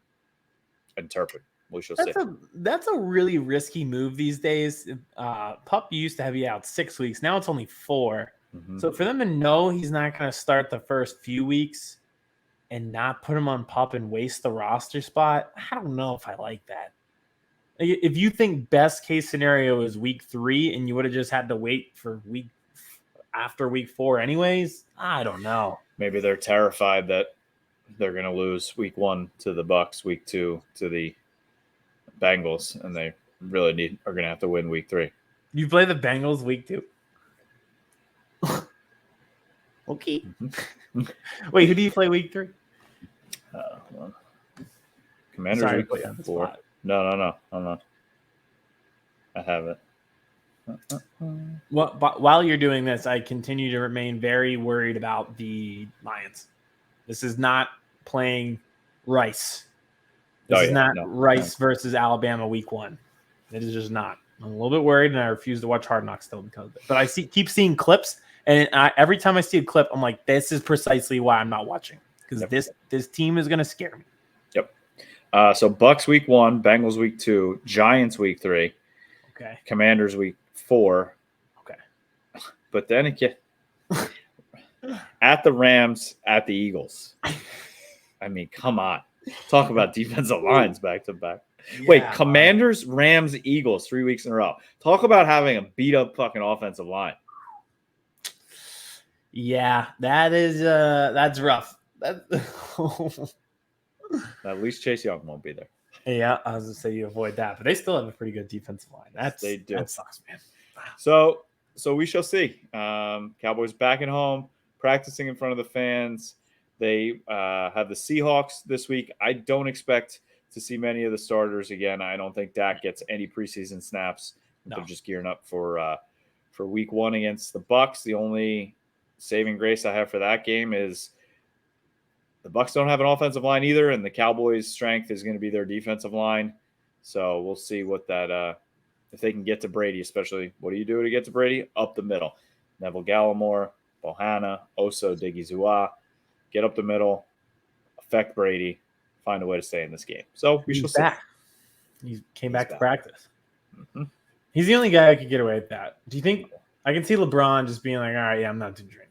and Turpin? We shall see. That's a really risky move these days. PUP used to have you out 6 weeks. Now it's only 4. Mm-hmm. So for them to know he's not going to start the first few weeks, and not put him on PUP and waste the roster spot, I don't know if I like that. If you think best case scenario is week 3 and you would have just had to wait for after week 4 anyways, I don't know. Maybe they're terrified that they're going to lose week 1 to the Bucks, week 2 to the Bengals, and they really are going to have to win week 3. You play the Bengals week 2. Okay. Mm-hmm. Wait, who do you play week 3? Well, Commanders Sorry, week 4. No. I have it. Well, while you're doing this, I continue to remain very worried about the Lions. This is not playing Rice. This is not Rice versus Alabama week 1. It is just not. I'm a little bit worried, and I refuse to watch Hard Knocks still because of it. But I keep seeing clips, and every time I see a clip, I'm like, this is precisely why I'm not watching, because this team is going to scare me. Yep. So Bucks week 1, Bengals week 2, Giants week 3. Okay. Commanders week 4. Okay. But then again, at the Rams, at the Eagles. I mean, come on. Talk about defensive lines back to back. Yeah, wait, Commanders, Rams, Eagles 3 weeks in a row. Talk about having a beat up fucking offensive line. Yeah, that's rough. At least Chase Young won't be there. Yeah, I was going to say you avoid that, but they still have a pretty good defensive line. They do. That sucks, man. So we shall see. Cowboys back at home, practicing in front of the fans. They have the Seahawks this week. I don't expect to see many of the starters again. I don't think Dak gets any preseason snaps. No. They're just gearing up for week 1 against the Bucks. The only saving grace I have for that game is the Bucks don't have an offensive line either, and the Cowboys' strength is going to be their defensive line. So we'll see what that if they can get to Brady, especially. What do you do to get to Brady? Up the middle. Neville Gallimore, Bohanna, Oso, Diggy-Zua. Get up the middle, affect Brady, find a way to stay in this game. So we shall see. He came back to practice. Mm-hmm. He's the only guy who could get away with that. Do you think I can see LeBron just being like, all right, yeah, I'm not drinking.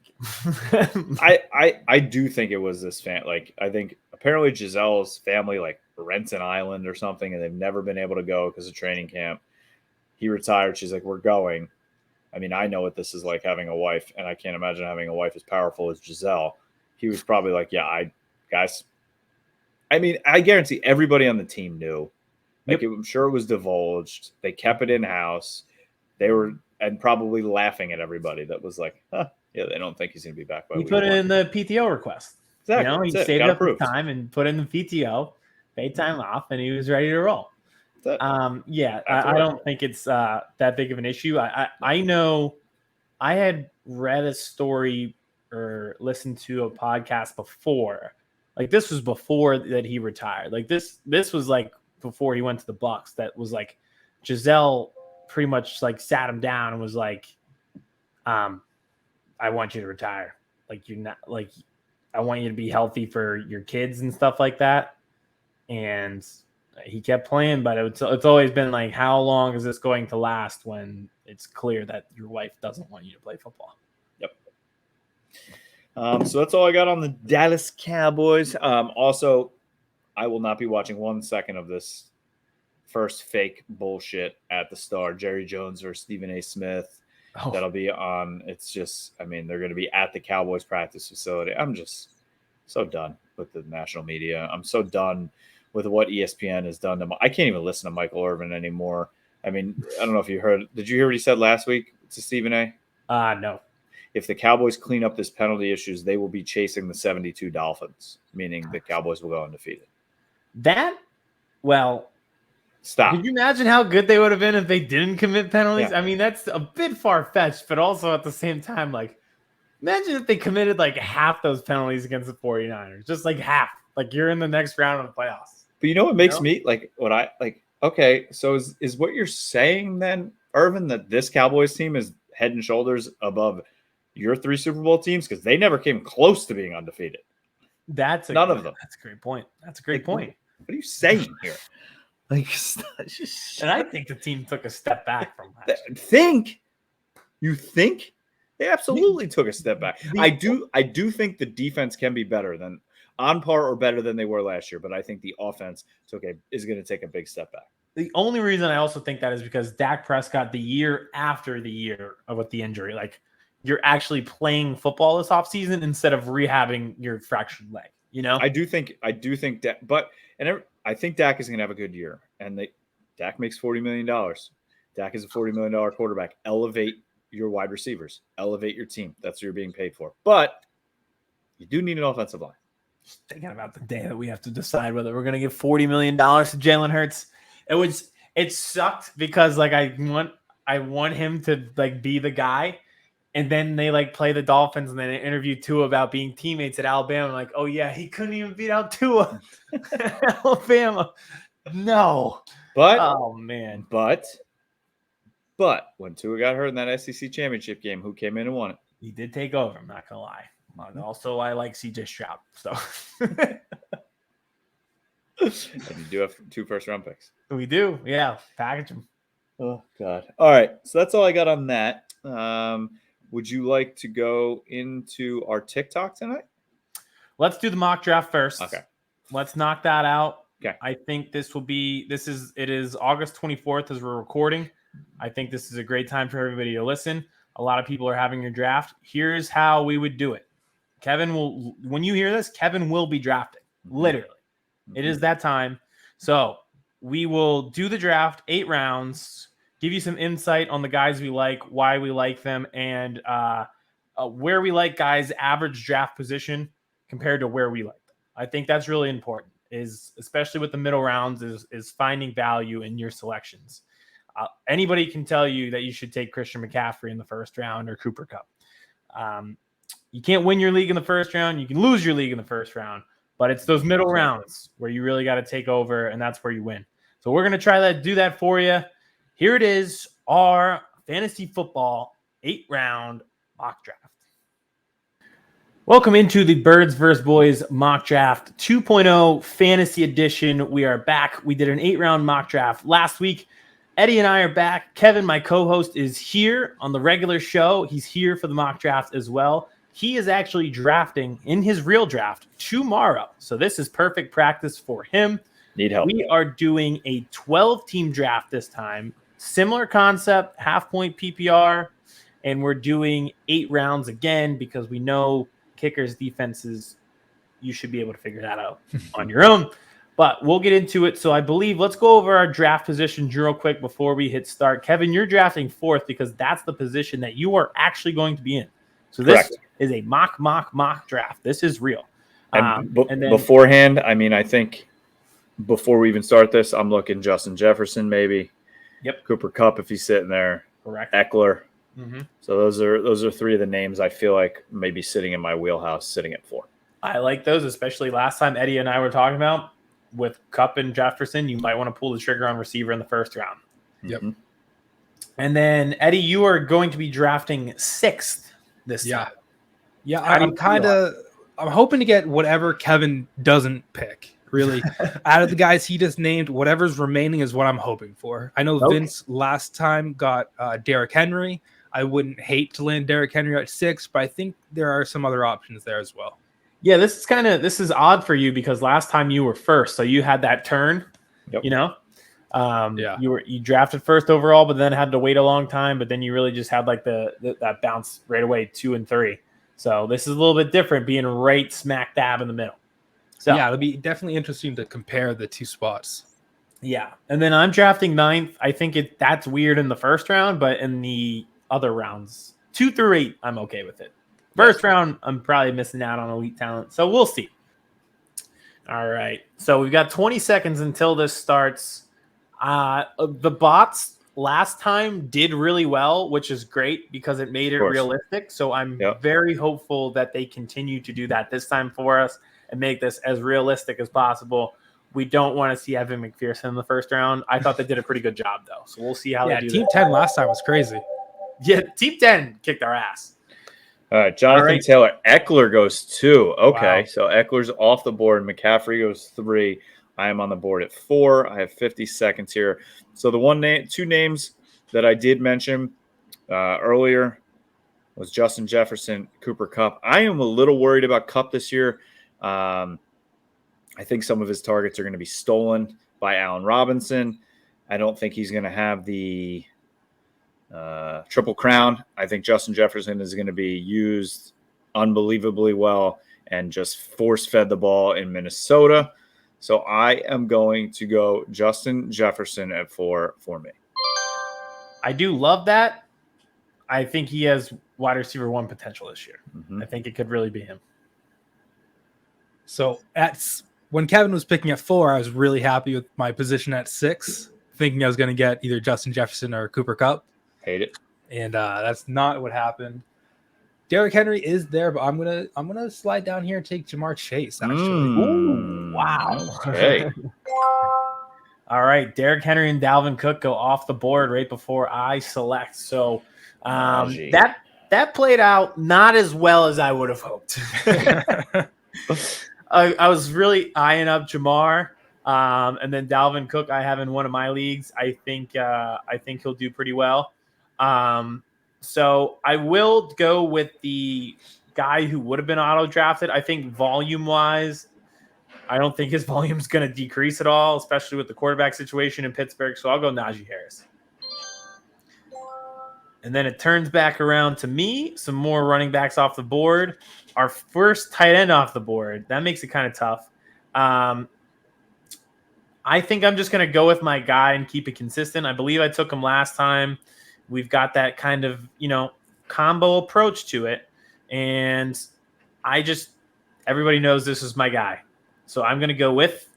I do think it was this fan. Like, I think apparently Giselle's family like rents an island or something, and they've never been able to go because of training camp. He retired. She's like, we're going. I mean, I know what this is like having a wife, and I can't imagine having a wife as powerful as Giselle. He was probably like, yeah, guys. I mean, I guarantee everybody on the team knew. Like, I'm sure it was divulged. They kept it in-house. They were and probably laughing at everybody that was like, yeah, they don't think he's going to be back by week 1. He put in the PTO request. Exactly. He saved up his time and put in the PTO, paid time off, and he was ready to roll. I don't think it's that big of an issue. I know I had read a story or listened to a podcast before. Like, this was before that he retired. Like, this was like before he went to the Bucks. That was like Giselle pretty much like sat him down and was like, I want you to retire. Like, you're not like, I want you to be healthy for your kids and stuff like that. And he kept playing, but it's always been like, how long is this going to last when it's clear that your wife doesn't want you to play football? Yep. So that's all I got on the Dallas Cowboys. Also, I will not be watching 1 second of this first fake bullshit at the Star. Jerry Jones or Stephen A. Smith. Oh. That'll be on. It's just, I mean, they're going to be at the Cowboys practice facility. I'm just so done with the national media. I'm so done with what ESPN has done to I can't even listen to Michael Irvin anymore. I mean, I don't know if you heard. Did you hear what he said last week to Stephen A? No. If the Cowboys clean up this penalty issues, they will be chasing the 72 Dolphins, meaning the Cowboys will go undefeated. Stop. Could you imagine how good they would have been if they didn't commit penalties? Yeah. I mean, that's a bit far-fetched, but also at the same time, like, imagine if they committed like half those penalties against the 49ers. Just like half. Like, you're in the next round of the playoffs. But you know what makes me like what I like? Okay, so is what you're saying then, Irvin, that this Cowboys team is head and shoulders above your 3 Super Bowl teams? Because they never came close to being undefeated. None of them. That's a great point. That's a great point. What are you saying here? Like, and I think the team took a step back from that. You think? They absolutely took a step back. I do think the defense can be better than on par or better than they were last year, but I think the offense is going to take a big step back. The only reason I also think that is because Dak Prescott, the year after the year with the injury, like you're actually playing football this offseason instead of rehabbing your fractured leg. You know, I do think Dak, I think Dak is going to have a good year, and Dak makes $40 million. Dak is a $40 million quarterback. Elevate your wide receivers, elevate your team. That's what you're being paid for. But you do need an offensive line. Just thinking about the day that we have to decide whether we're going to give $40 million to Jalen Hurts. It sucked because like I want him to like be the guy, and then they like play the Dolphins and then they interview Tua about being teammates at Alabama. Like, oh yeah, he couldn't even beat out Tua at Alabama. No, but oh man, but when Tua got hurt in that SEC championship game, who came in and won it? He did take over. I'm not gonna lie. Also, I like CJ Stroud. So and you do have 2 first-round picks. we do, yeah. Package them. Oh God! All right, so that's all I got on that. Would you like to go into our TikTok tonight? Let's do the mock draft first. Okay. Let's knock that out. Okay. I think it is August 24th as we're recording. I think this is a great time for everybody to listen. A lot of people are having your draft. Here's how we would do it. When you hear this, Kevin will be drafting. Literally. Mm-hmm. It is that time. So we will do the draft, 8 rounds, give you some insight on the guys we like, why we like them, and where we like guys' average draft position compared to where we like them. I think that's really important, especially with the middle rounds, is finding value in your selections. Anybody can tell you that you should take Christian McCaffrey in the first round or Cooper Kupp. You can't win your league in the first round. You can lose your league in the first round, but it's those middle rounds where you really got to take over, and that's where you win. So we're going to do that for you. Here it is, our fantasy football 8-round mock draft. Welcome into the Birds vs. Boys mock draft 2.0 fantasy edition. We are back. We did an 8-round mock draft last week. Eddie and I are back. Kevin, my co-host, is here on the regular show. He's here for the mock draft as well. He is actually drafting in his real draft tomorrow. So this is perfect practice for him. Need help. We are doing a 12-team draft this time. Similar concept, half-point PPR. And we're doing 8 rounds again because we know kickers, defenses, you should be able to figure that out on your own. But we'll get into it. So I believe let's go over our draft positions real quick before we hit start. Kevin, you're drafting 4th because that's the position that you are actually going to be in. So this is a mock draft. This is real. And then, beforehand, I mean, I think before we even start this, I'm looking Justin Jefferson maybe. Yep. Cooper Kupp if he's sitting there. Correct. Eckler. Mm-hmm. So those are 3 of the names I feel like maybe sitting in my wheelhouse, sitting at 4. I like those, especially last time Eddie and I were talking about with Kupp and Jefferson. You might want to pull the trigger on receiver in the first round. Yep. Mm-hmm. And then Eddie, you are going to be drafting 6th this time. Yeah. I'm hoping to get whatever Kevin doesn't pick. Really, out of the guys he just named, whatever's remaining is what I'm hoping for. I know Vince last time got Derrick Henry. I wouldn't hate to land Derrick Henry at 6, but I think there are some other options there as well. Yeah, this is odd for you because last time you were first, so you had that turn. Yep. You know, you drafted 1st overall, but then had to wait a long time. But then you really just had like that bounce right away, 2 and 3. So this is a little bit different, being right smack dab in the middle. So yeah, it'll be definitely interesting to compare the 2 spots. Yeah, and then I'm drafting 9th. I think that's weird in the first round, but in the other rounds, 2 through 8, I'm okay with it. First round, I'm probably missing out on elite talent, so we'll see. All right, so we've got 20 seconds until this starts. The bots last time did really well, which is great because it made it realistic. So I'm very hopeful that they continue to do that this time for us and make this as realistic as possible. We don't want to see Evan McPherson in the first round. I thought they did a pretty good job, though. So we'll see how they do. Team 10 last time was crazy. Yeah, Team 10 kicked our ass. All right, Jonathan Taylor. Eckler goes 2. Okay, wow. So Eckler's off the board. McCaffrey goes 3. I am on the board at 4. I have 50 seconds here. So the 2 names that I did mention earlier, was Justin Jefferson, Cooper Kupp. I am a little worried about Kupp this year. I think some of his targets are going to be stolen by Allen Robinson. I don't think he's going to have the Triple Crown. I think Justin Jefferson is going to be used unbelievably well and just force-fed the ball in Minnesota. So I am going to go Justin Jefferson at 4 for me. I do love that. I think he has wide receiver 1 potential this year. Mm-hmm. I think it could really be him. So when Kevin was picking at 4, I was really happy with my position at 6, thinking I was going to get either Justin Jefferson or Cooper Kupp. Hate it. And that's not what happened. Derrick Henry is there, but I'm gonna slide down here and take Jamar Chase. Actually, Ooh, wow. Okay. All right, Derrick Henry and Dalvin Cook go off the board right before I select. So that played out not as well as I would have hoped. I was really eyeing up Jamar, and then Dalvin Cook I have in one of my leagues. I think he'll do pretty well. So I will go with the guy who would have been auto drafted. I think volume wise, I don't think his volume is going to decrease at all, especially with the quarterback situation in Pittsburgh. So I'll go Najee Harris. And then it turns back around to me. Some more running backs off the board. Our first tight end off the board. That makes it kind of tough. I think I'm just going to go with my guy and keep it consistent. I believe I took him last time. We've got that kind of, combo approach to it. And everybody knows this is my guy. So I'm going to go with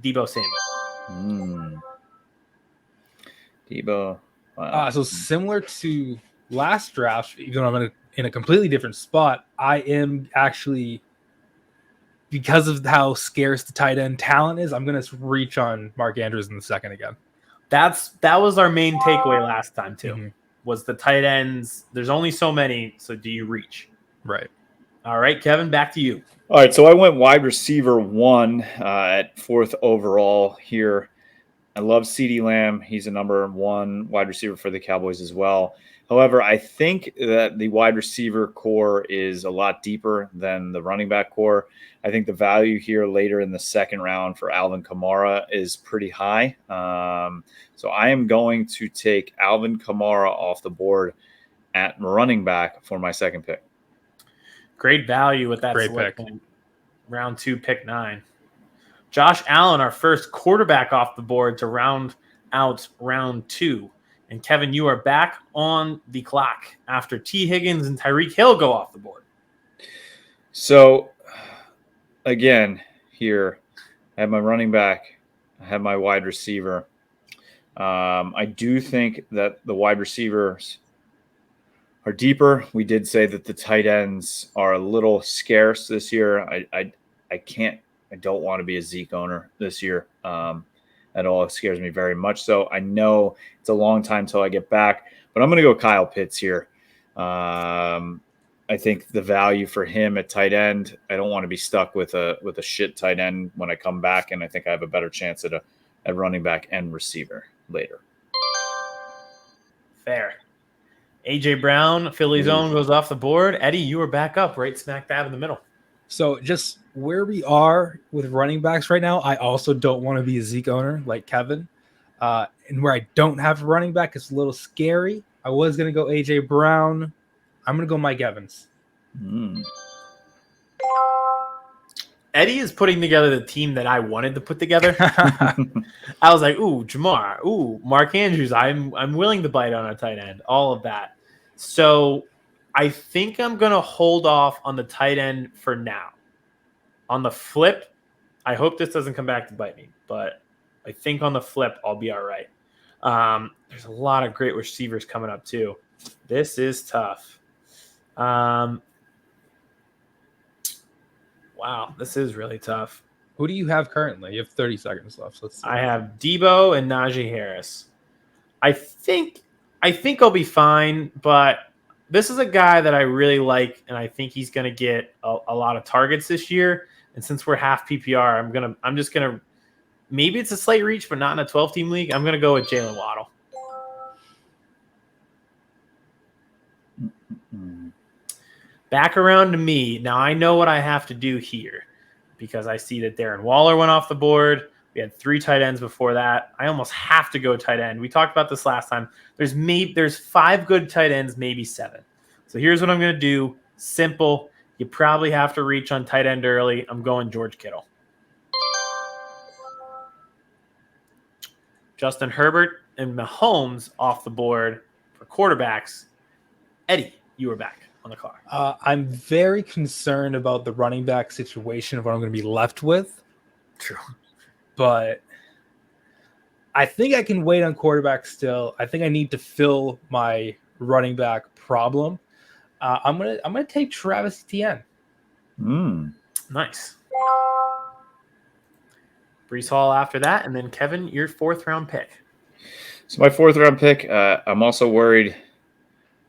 Deebo Samuel. Deebo. Wow. So similar to last draft, even though I'm in a completely different spot, I am actually, because of how scarce the tight end talent is, I'm going to reach on Mark Andrews in the second again. That was our main takeaway last time too. Mm-hmm. Was the tight ends. There's only so many, so do you reach? Right. All right, Kevin, back to you. All right, so I went wide receiver 1 at 4th overall here. I love CeeDee Lamb. He's a number 1 wide receiver for the Cowboys as well. However, I think that the wide receiver core is a lot deeper than the running back core. I think the value here later in the second round for Alvin Kamara is pretty high. So I am going to take Alvin Kamara off the board at running back for my second pick. Great value with that Great pick. Round 2, pick 9. Josh Allen, our first quarterback off the board to round out round 2. And Kevin, you are back on the clock after T. Higgins and Tyreek Hill go off the board. So, again, here, I have my running back. I have my wide receiver. I do think that the wide receivers are deeper. We did say that the tight ends are a little scarce this year. I don't want to be a Zeke owner this year at all. It scares me very much. So I know it's a long time till I get back, but I'm going to go Kyle Pitts here. I think the value for him at tight end, I don't want to be stuck with a shit tight end when I come back, and I think I have a better chance at running back and receiver later. Fair. AJ Brown, Philly's own, goes off the board. Eddie, you are back up right smack dab in the middle. So just where we are with running backs right now, I also don't want to be a Zeke owner like Kevin. And where I don't have a running back, it's a little scary. I was going to go AJ Brown. I'm going to go Mike Evans. Eddie is putting together the team that I wanted to put together. I was like, ooh, Jamar, ooh, Mark Andrews. I'm willing to bite on a tight end, all of that. So I think I'm going to hold off on the tight end for now. On the flip, I hope this doesn't come back to bite me, but I think on the flip, I'll be all right. There's a lot of great receivers coming up too. This is tough. Wow, this is really tough. Who do you have currently? You have 30 seconds left. So let's see. I have Deebo and Najee Harris. I think I'll be fine, but this is a guy that I really like, and I think he's going to get a lot of targets this year. And since we're half PPR, I'm just gonna maybe it's a slight reach, but not in a 12-team league. I'm gonna go with Jalen Waddle. Back around to me. Now I know what I have to do here because I see that Darren Waller went off the board. We had 3 tight ends before that. I almost have to go tight end. We talked about this last time. There's 5 good tight ends, maybe 7. So here's what I'm going to do. Simple. You probably have to reach on tight end early. I'm going George Kittle. Justin Herbert and Mahomes off the board for quarterbacks. Eddie, you are back on the clock. I'm very concerned about the running back situation of what I'm going to be left with. True. But I think I can wait on quarterback still. I think I need to fill my running back problem. I'm gonna take Travis Etienne. Nice. Brees Hall after that, and then Kevin, your 4th round pick. So my 4th round pick, I'm also worried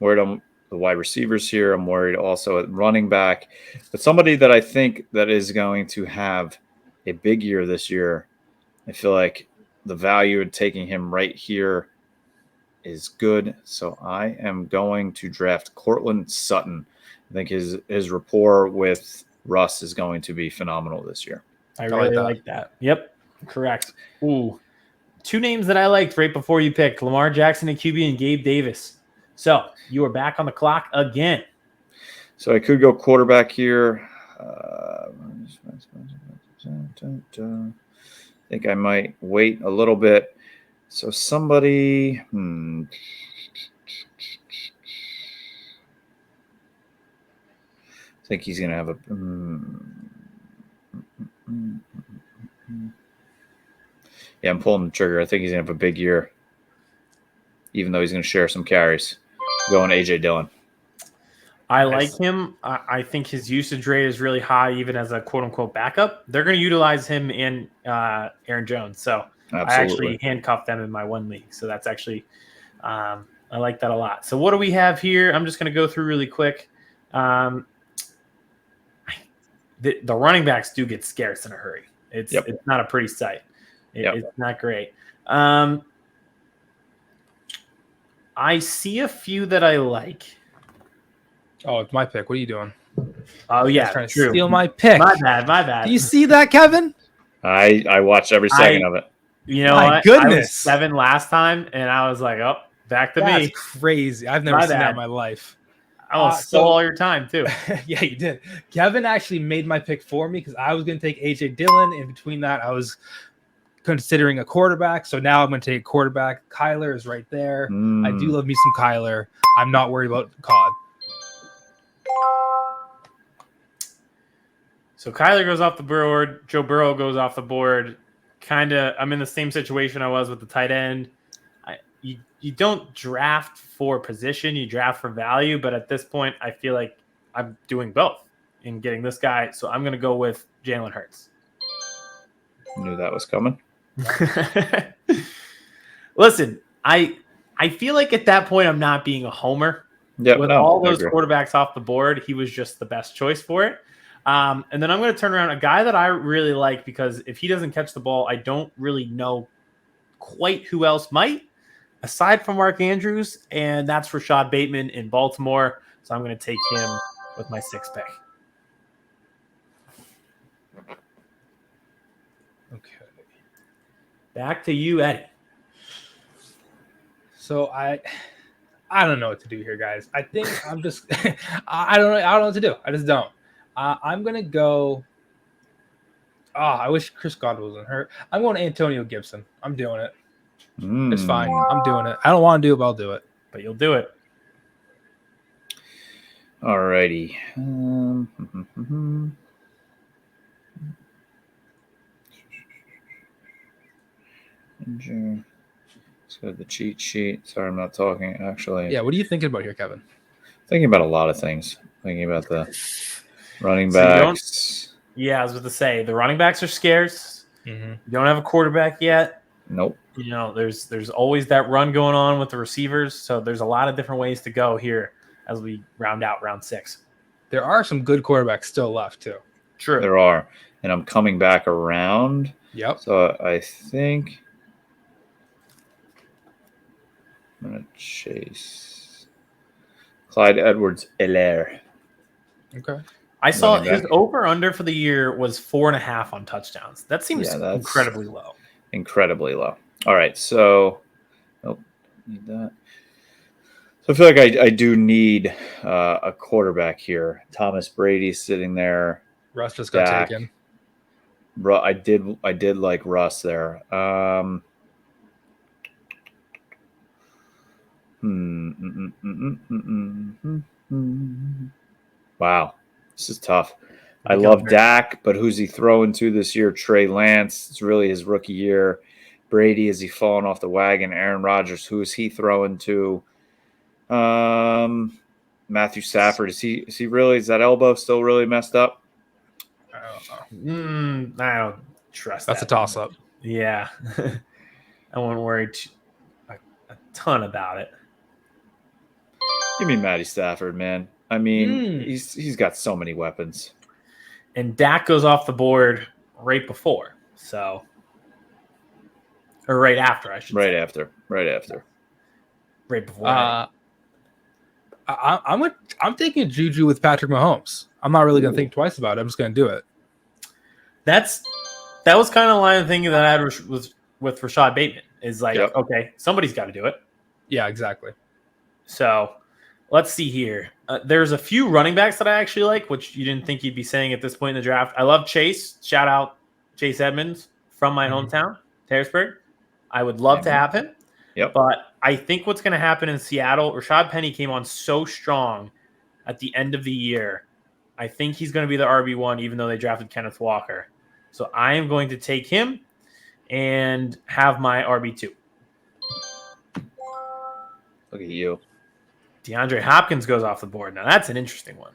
on the wide receivers here. I'm worried also at running back, but somebody that I think that is going to have a big year this year. I feel like the value in taking him right here is good. So I am going to draft Cortland Sutton. I think his rapport with Russ is going to be phenomenal this year. I really like that. Yep, correct. Ooh, 2 names that I liked right before you picked Lamar Jackson at QB and Gabe Davis. So you are back on the clock again. So I could go quarterback here. I think I might wait a little bit. So somebody, I think he's going to have a. Yeah, I'm pulling the trigger. I think he's going to have a big year, even though he's going to share some carries. Going AJ Dillon. I like him. I think his usage rate is really high, even as a quote-unquote backup. They're going to utilize him in Aaron Jones. So Absolutely. I actually handcuffed them in my 1 league. So that's actually I like that a lot. So what do we have here? I'm just going to go through really quick. The running backs do get scarce in a hurry. It's not a pretty sight. It's not great. I see a few that I like. Oh, it's my pick. What are you doing? Oh yeah, trying to true. steal my pick. My bad. Do you see that, Kevin? I watched every second of it. You know My what? goodness. I was 7 last time, and I was like, oh, back to That's me. crazy. I've never My seen that bad. in my life. I stole all your time too. Yeah, you did. Kevin actually made my pick for me because I was going to take AJ Dillon. In between that, I was considering a quarterback. So now I'm going to take quarterback. Kyler is right there. I do love me some Kyler. I'm not worried about COD. So Kyler goes off the board. Joe Burrow goes off the board. I'm in the same situation I was with the tight end. You don't draft for position, you draft for value. But at this point, I feel like I'm doing both in getting this guy. So I'm going to go with Jalen Hurts. Knew that was coming. Listen, I feel like at that point I'm not being a homer. Yeah, with all those quarterbacks off the board, he was just the best choice for it. And then I'm going to turn around a guy that I really like because if he doesn't catch the ball, I don't really know quite who else might, aside from Mark Andrews, and that's Rashad Bateman in Baltimore. So I'm going to take him with my 6th pick. Okay. Back to you, Eddie. So I don't know what to do here, guys. I think I'm just I don't know what to do. I just don't. I'm gonna go. I wish Chris Godwin wasn't hurt. I'm going Antonio Gibson. I'm doing it. It's fine. I'm doing it. I don't want to do it, but I'll do it. But you'll do it. All righty. Let's go to the cheat sheet. Sorry, I'm not talking. Actually, Yeah, what are you thinking about here, Kevin? thinking about a lot of things. Thinking about the running backs. Yeah, I was about to say the running backs are scarce. Mm-hmm. You don't have a quarterback yet. Nope. You know, there's always that run going on with the receivers. So there's a lot of different ways to go here as we round out round 6. There are some good quarterbacks still left too. True. There are. And I'm coming back around. Yep. So I think I'm going to chase Clyde Edwards-Helaire. Okay. I saw Running his back. over-under for the year was 4.5 on touchdowns. That seems that's incredibly low. Incredibly low. All right, so need that. So I feel like I do need a quarterback here. Thomas Brady sitting there. Russ just got Dak. taken. I did like Russ there. Wow, this is tough. I love Dak, but who's he throwing to this year? Trey Lance. It's really his rookie year. Brady, is he falling off the wagon? Aaron Rodgers, who is he throwing to? Matthew Stafford, is that elbow still really messed up? I don't know. I don't trust That's that. a toss-up. Yeah. I won't worry a ton about it. Give me Matty Stafford, man. I mean, he's got so many weapons. And Dak goes off the board right before. So, or right after, I should say. Right after. Right before. I'm taking Juju with Patrick Mahomes. I'm not really going to think twice about it. I'm just going to do it. That was kind of the line of thinking that I had was with Rashad Bateman. Is like, okay, somebody's got to do it. Yeah, exactly. So let's see here. There's a few running backs that I actually like, which you didn't think you'd be saying at this point in the draft. I love Chase. Shout out Chase Edmonds from my hometown, Harrisburg. I would love to have him. Yep. But I think what's going to happen in Seattle, Rashad Penny came on so strong at the end of the year. I think he's going to be the RB1, even though they drafted Kenneth Walker. So I am going to take him and have my RB2. Look at you. DeAndre Hopkins goes off the board. Now, that's an interesting one.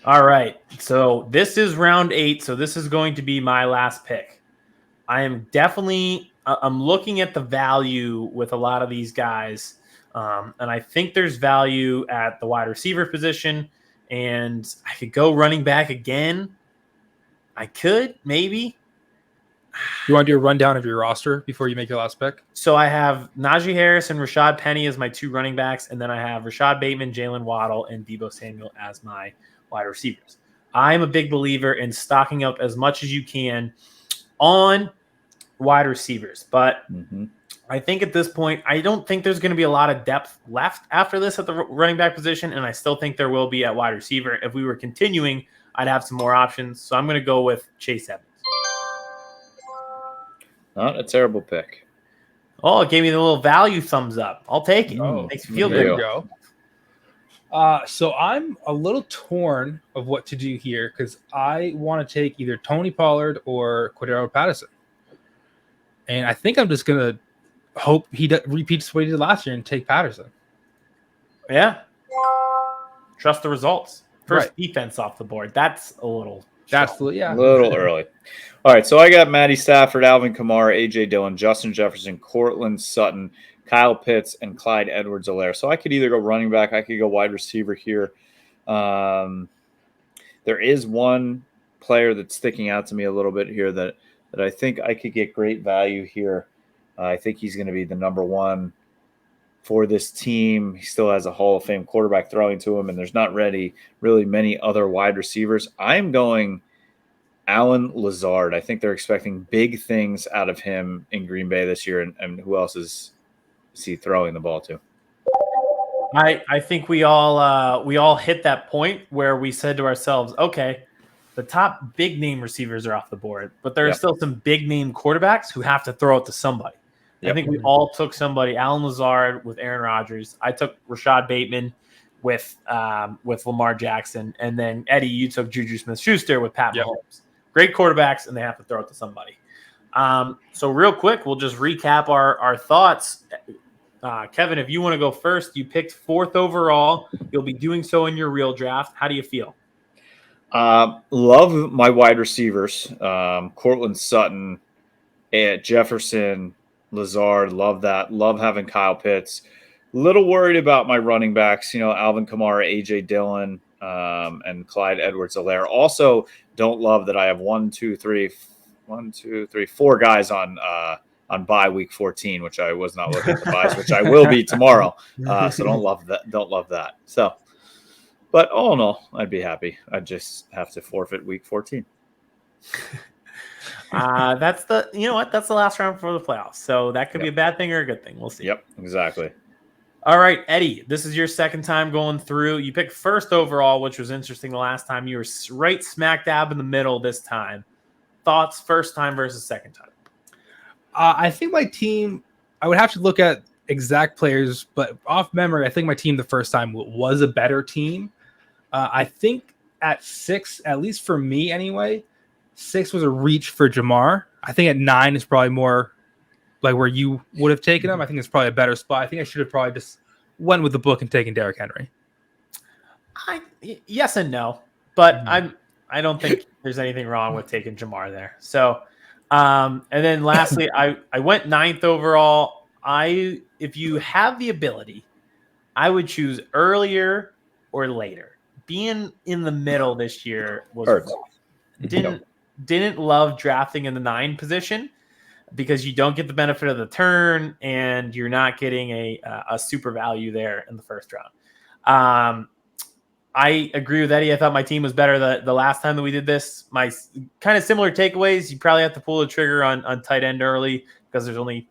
All right. So this is round 8. So this is going to be my last pick. I'm looking at the value with a lot of these guys. And I think there's value at the wide receiver position. And I could go running back again. I could, maybe. You want to do a rundown of your roster before you make your last pick? So I have Najee Harris and Rashad Penny as my 2 running backs. And then I have Rashad Bateman, Jalen Waddle, and Deebo Samuel as my wide receivers. I'm a big believer in stocking up as much as you can on wide receivers. But I think at this point, I don't think there's going to be a lot of depth left after this at the running back position. And I still think there will be at wide receiver. If we were continuing, I'd have some more options. So I'm going to go with Chase Edmonds. Not a terrible pick. Oh, it gave me the little value thumbs up. I'll take it. Oh, makes me feel there good. you go. So I'm a little torn of what to do here because I want to take either Tony Pollard or Cordero Patterson. And I think I'm just going to hope he repeats what he did last year and take Patterson. Yeah. Trust the results. First defense off the board. That's a little early. All right, so I got Matty Stafford, Alvin Kamara, A.J. Dillon, Justin Jefferson, Cortland Sutton, Kyle Pitts, and Clyde Edwards-Helaire. So I could either go running back, I could go wide receiver here. There is one player that's sticking out to me a little bit here that I think I could get great value here. I think he's going to be the number 1 for this team. He still has a Hall of Fame quarterback throwing to him, and there's not really many other wide receivers. I'm going Allen Lazard. I think they're expecting big things out of him in Green Bay this year. And who else is he throwing the ball to? I think we all hit that point where we said to ourselves, okay, the top big name receivers are off the board, but there are still some big name quarterbacks who have to throw it to somebody. I think we all took somebody. Allen Lazard with Aaron Rodgers. I took Rashad Bateman with Lamar Jackson, and then Eddie, you took Juju Smith-Schuster with Pat Mahomes. Great quarterbacks, and they have to throw it to somebody. So real quick, we'll just recap our thoughts. Kevin, if you want to go first, you picked 4th overall. You'll be doing so in your real draft. How do you feel? Love my wide receivers. Cortland Sutton, Jefferson, Lazard. Love that. Love having Kyle Pitts. Little worried about my running backs, Alvin Kamara, A.J. Dillon, and Clyde Edwards-Helaire. Also, don't love that I have 4 guys on bye week 14, which I was not looking at the buys, which I will be tomorrow. So don't love that. So But all in all, I'd be happy. I'd just have to forfeit week 14. That's the last round for the playoffs. So that could be a bad thing or a good thing. We'll see. Yep, exactly. All right, Eddie, this is your second time going through. You picked first overall, which was interesting the last time. You were right smack dab in the middle this time. Thoughts first time versus second time? I think my team, I would have to look at exact players, but off memory, I think my team the first time was a better team. I think at 6, at least for me anyway, 6 was a reach for Jamar. I think at 9 is probably more like where you would have taken him. I think it's probably a better spot. I think I should have probably just went with the book and taken Derrick Henry. Yes and no, but I don't think there's anything wrong with taking Jamar there. So, and then lastly, I went 9th overall. If you have the ability, I would choose earlier or later. Being in the middle this year was rough. Didn't love drafting in the 9 position because you don't get the benefit of the turn and you're not getting a super value there in the first round. I agree with Eddie. I thought my team was better the last time that we did this. My kind of similar takeaways, you probably have to pull the trigger on tight end early because there's only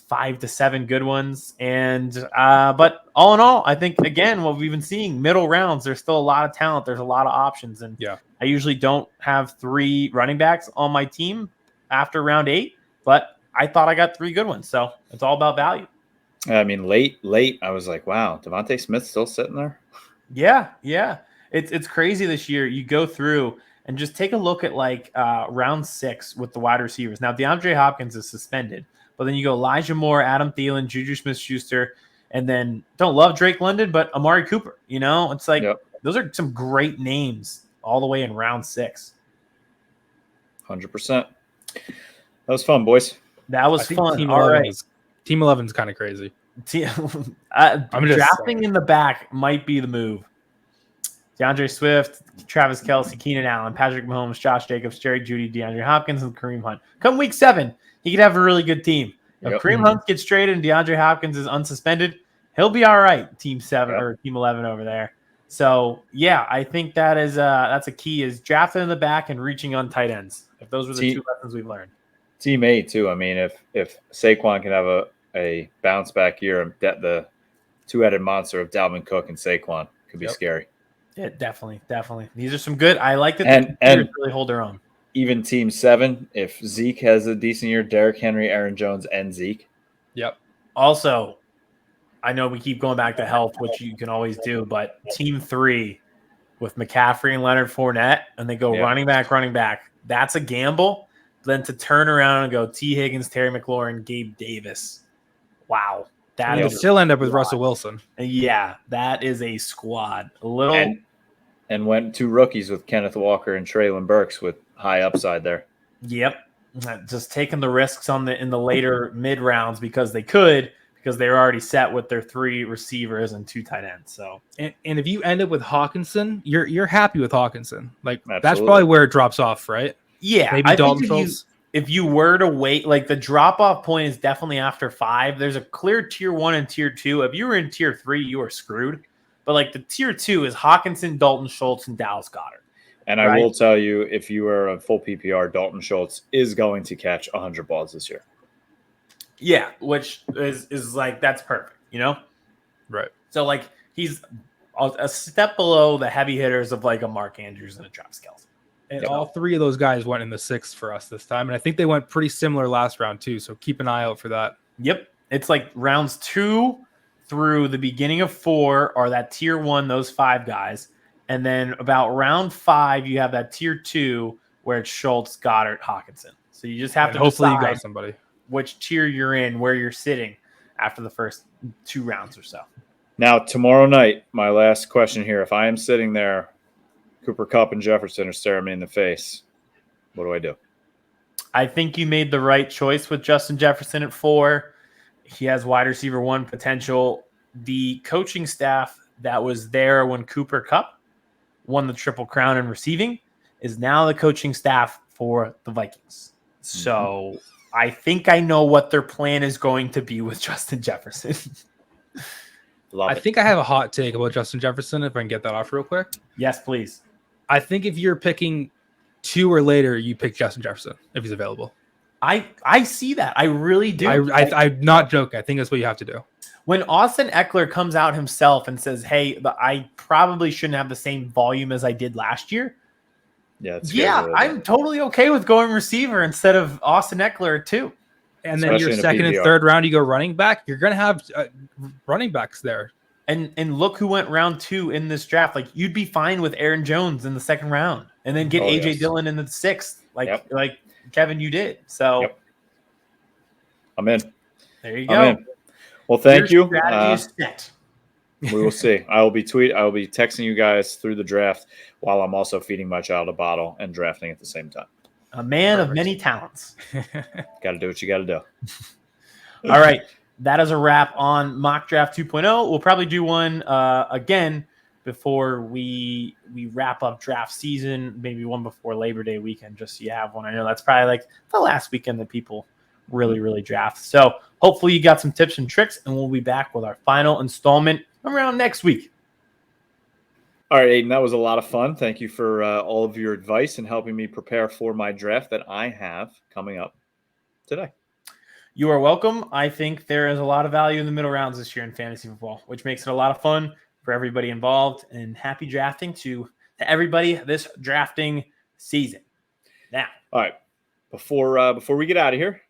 5 to 7 good ones. And but all in all, I think, again, what we've been seeing, middle rounds, there's still a lot of talent. There's a lot of options. And I usually don't have 3 running backs on my team after round 8, but I thought I got 3 good ones. So it's all about value. I mean, late, I was like, wow, Devontae Smith's still sitting there? Yeah. It's crazy this year. You go through and just take a look at like round 6 with the wide receivers. Now, DeAndre Hopkins is suspended, but then you go Elijah Moore, Adam Thielen, Juju Smith-Schuster, and then don't love Drake London, but Amari Cooper. You know, it's like those are some great names all the way in round 6. 100%. That was fun, boys. That was fun. Team all 11 right. Team 11 is kind of crazy. Drafting in the back might be the move. DeAndre Swift, Travis Kelce, Keenan Allen, Patrick Mahomes, Josh Jacobs, Jerry Jeudy, DeAndre Hopkins, and Kareem Hunt. Come week 7, he could have a really good team. If Kareem Hunt gets traded and DeAndre Hopkins is unsuspended, he'll be all right. Team 7 or Team 11 over there. So yeah, I think that is that's a key, is drafting in the back and reaching on tight ends. If those were the 2 lessons we've learned. Team 8 too. I mean, if Saquon can have a bounce back year, the 2-headed monster of Dalvin Cook and Saquon could be scary. Yeah, definitely. These are some good. I like that and really hold their own. Even Team 7, if Zeke has a decent year, Derrick Henry, Aaron Jones, and Zeke. Yep. Also, I know we keep going back to health, which you can always do, but Team 3 with McCaffrey and Leonard Fournette, and they go running back. That's a gamble. Then to turn around and go T. Higgins, Terry McLaurin, Gabe Davis. Wow. That will still end up with Russell Wilson. Yeah, that is a squad. And went 2 rookies with Kenneth Walker and Treylon Burks with high upside there. Yep. Just taking the risks in the later mid rounds because they were already set with their 3 receivers and 2 tight ends. So and if you end up with Hawkinson, you're happy with Hawkinson. Like Absolutely. That's probably where it drops off, right? Yeah. Maybe Dalton Schultz. If you were to wait, like the drop-off point is definitely after 5. There's a clear tier 1 and tier 2. If you were in tier 3, you are screwed. But like the tier 2 is Hawkinson, Dalton Schultz, and Dallas Goedert. And I will tell you, if you are a full PPR, Dalton Schultz is going to catch 100 balls this year. Yeah, which is like, that's perfect, you know? Right. So like he's a step below the heavy hitters of like a Mark Andrews and a Travis Kelce. And all 3 of those guys went in the 6th for us this time. And I think they went pretty similar last round too. So keep an eye out for that. Yep. It's like rounds 2 through the beginning of 4 are that tier 1, those 5 guys. And then about round 5, you have that tier 2 where it's Schultz, Goddard, Hawkinson. So you just have to hopefully decide you got somebody which tier you're in, where you're sitting after the first 2 rounds or so. Now, tomorrow night, my last question here. If I am sitting there, Cooper Kupp and Jefferson are staring me in the face, what do I do? I think you made the right choice with Justin Jefferson at 4. He has wide receiver 1 potential. The coaching staff that was there when Cooper Kupp won the Triple Crown in receiving is now the coaching staff for the Vikings. So I think I know what their plan is going to be with Justin Jefferson. Love I it. think I have a hot take about Justin Jefferson. If I can get that off real quick. Yes, please. I think if you're picking 2 or later, you pick Justin Jefferson if he's available. I see that. I really do. I'm not joking. I think that's what you have to do. When Austin Eckler comes out himself and says, "Hey, I probably shouldn't have the same volume as I did last year," I'm totally okay with going receiver instead of Austin Eckler too. And then your second and third round, you go running back. You're gonna have running backs there. And look who went round 2 in this draft. Like you'd be fine with Aaron Jones in the second round, and then get AJ Dillon in the 6th, like Kevin, you did. So I'm in. There you go. Well, thank you. Strategy is set. We will see. I will be texting you guys through the draft while I'm also feeding my child a bottle and drafting at the same time. A man of many talents. Got to do what you got to do. All right. That is a wrap on Mock Draft 2.0. We'll probably do one again before we wrap up draft season, maybe one before Labor Day weekend, just so you have one. I know that's probably like the last weekend that people really, really draft. So hopefully you got some tips and tricks, and we'll be back with our final installment around next week. All right, Aidan, that was a lot of fun. Thank you for all of your advice and helping me prepare for my draft that I have coming up today. You are welcome. I think there is a lot of value in the middle rounds this year in fantasy football, which makes it a lot of fun for everybody involved, and happy drafting to everybody this drafting season. Now, all right, before we get out of here,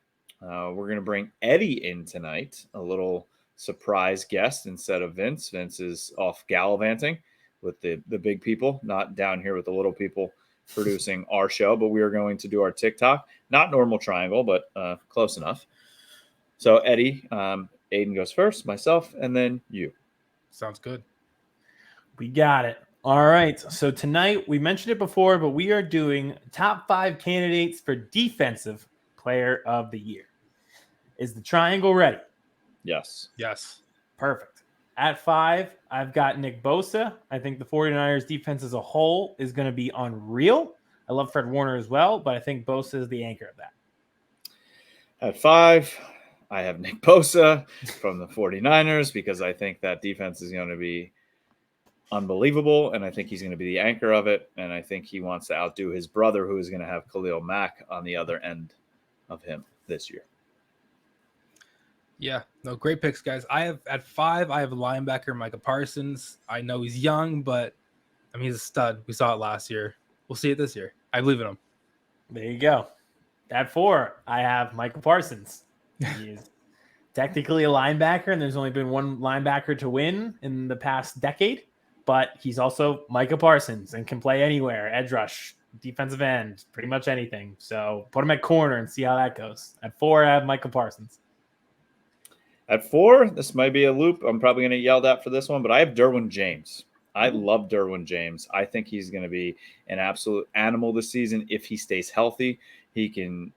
we're going to bring Eddie in tonight, a little surprise guest instead of Vince. Vince is off gallivanting with the big people, not down here with the little people producing our show, but we are going to do our TikTok, not normal triangle, but close enough. So Eddie, Aidan goes first, myself, and then you. Sounds good. We got it. All right. So tonight, we mentioned it before, but we are doing top 5 candidates for defensive player of the year. Is the triangle ready? Yes. Yes. Perfect. At 5, I've got Nick Bosa. I think the 49ers defense as a whole is going to be unreal. I love Fred Warner as well, but I think Bosa is the anchor of that. At 5, I have Nick Bosa from the 49ers because I think that defense is going to be unbelievable, and I think he's going to be the anchor of it, and I think he wants to outdo his brother, who is going to have Khalil Mack on the other end of him this year. Yeah, no, great picks, guys. I have at 5, I have a linebacker, Micah Parsons. I know he's young, but I mean, he's a stud. We saw it last year. We'll see it this year. I believe in him. There you go. At 4, I have Micah Parsons. He is technically a linebacker, and there's only been one linebacker to win in the past decade, but he's also Micah Parsons and can play anywhere, edge rush, defensive end, pretty much anything. So put him at corner and see how that goes. At 4, I have Micah Parsons. At 4, this might be a loop. I'm probably going to yell at for this one, but I have Derwin James. I love Derwin James. I think he's going to be an absolute animal this season if he stays healthy. He can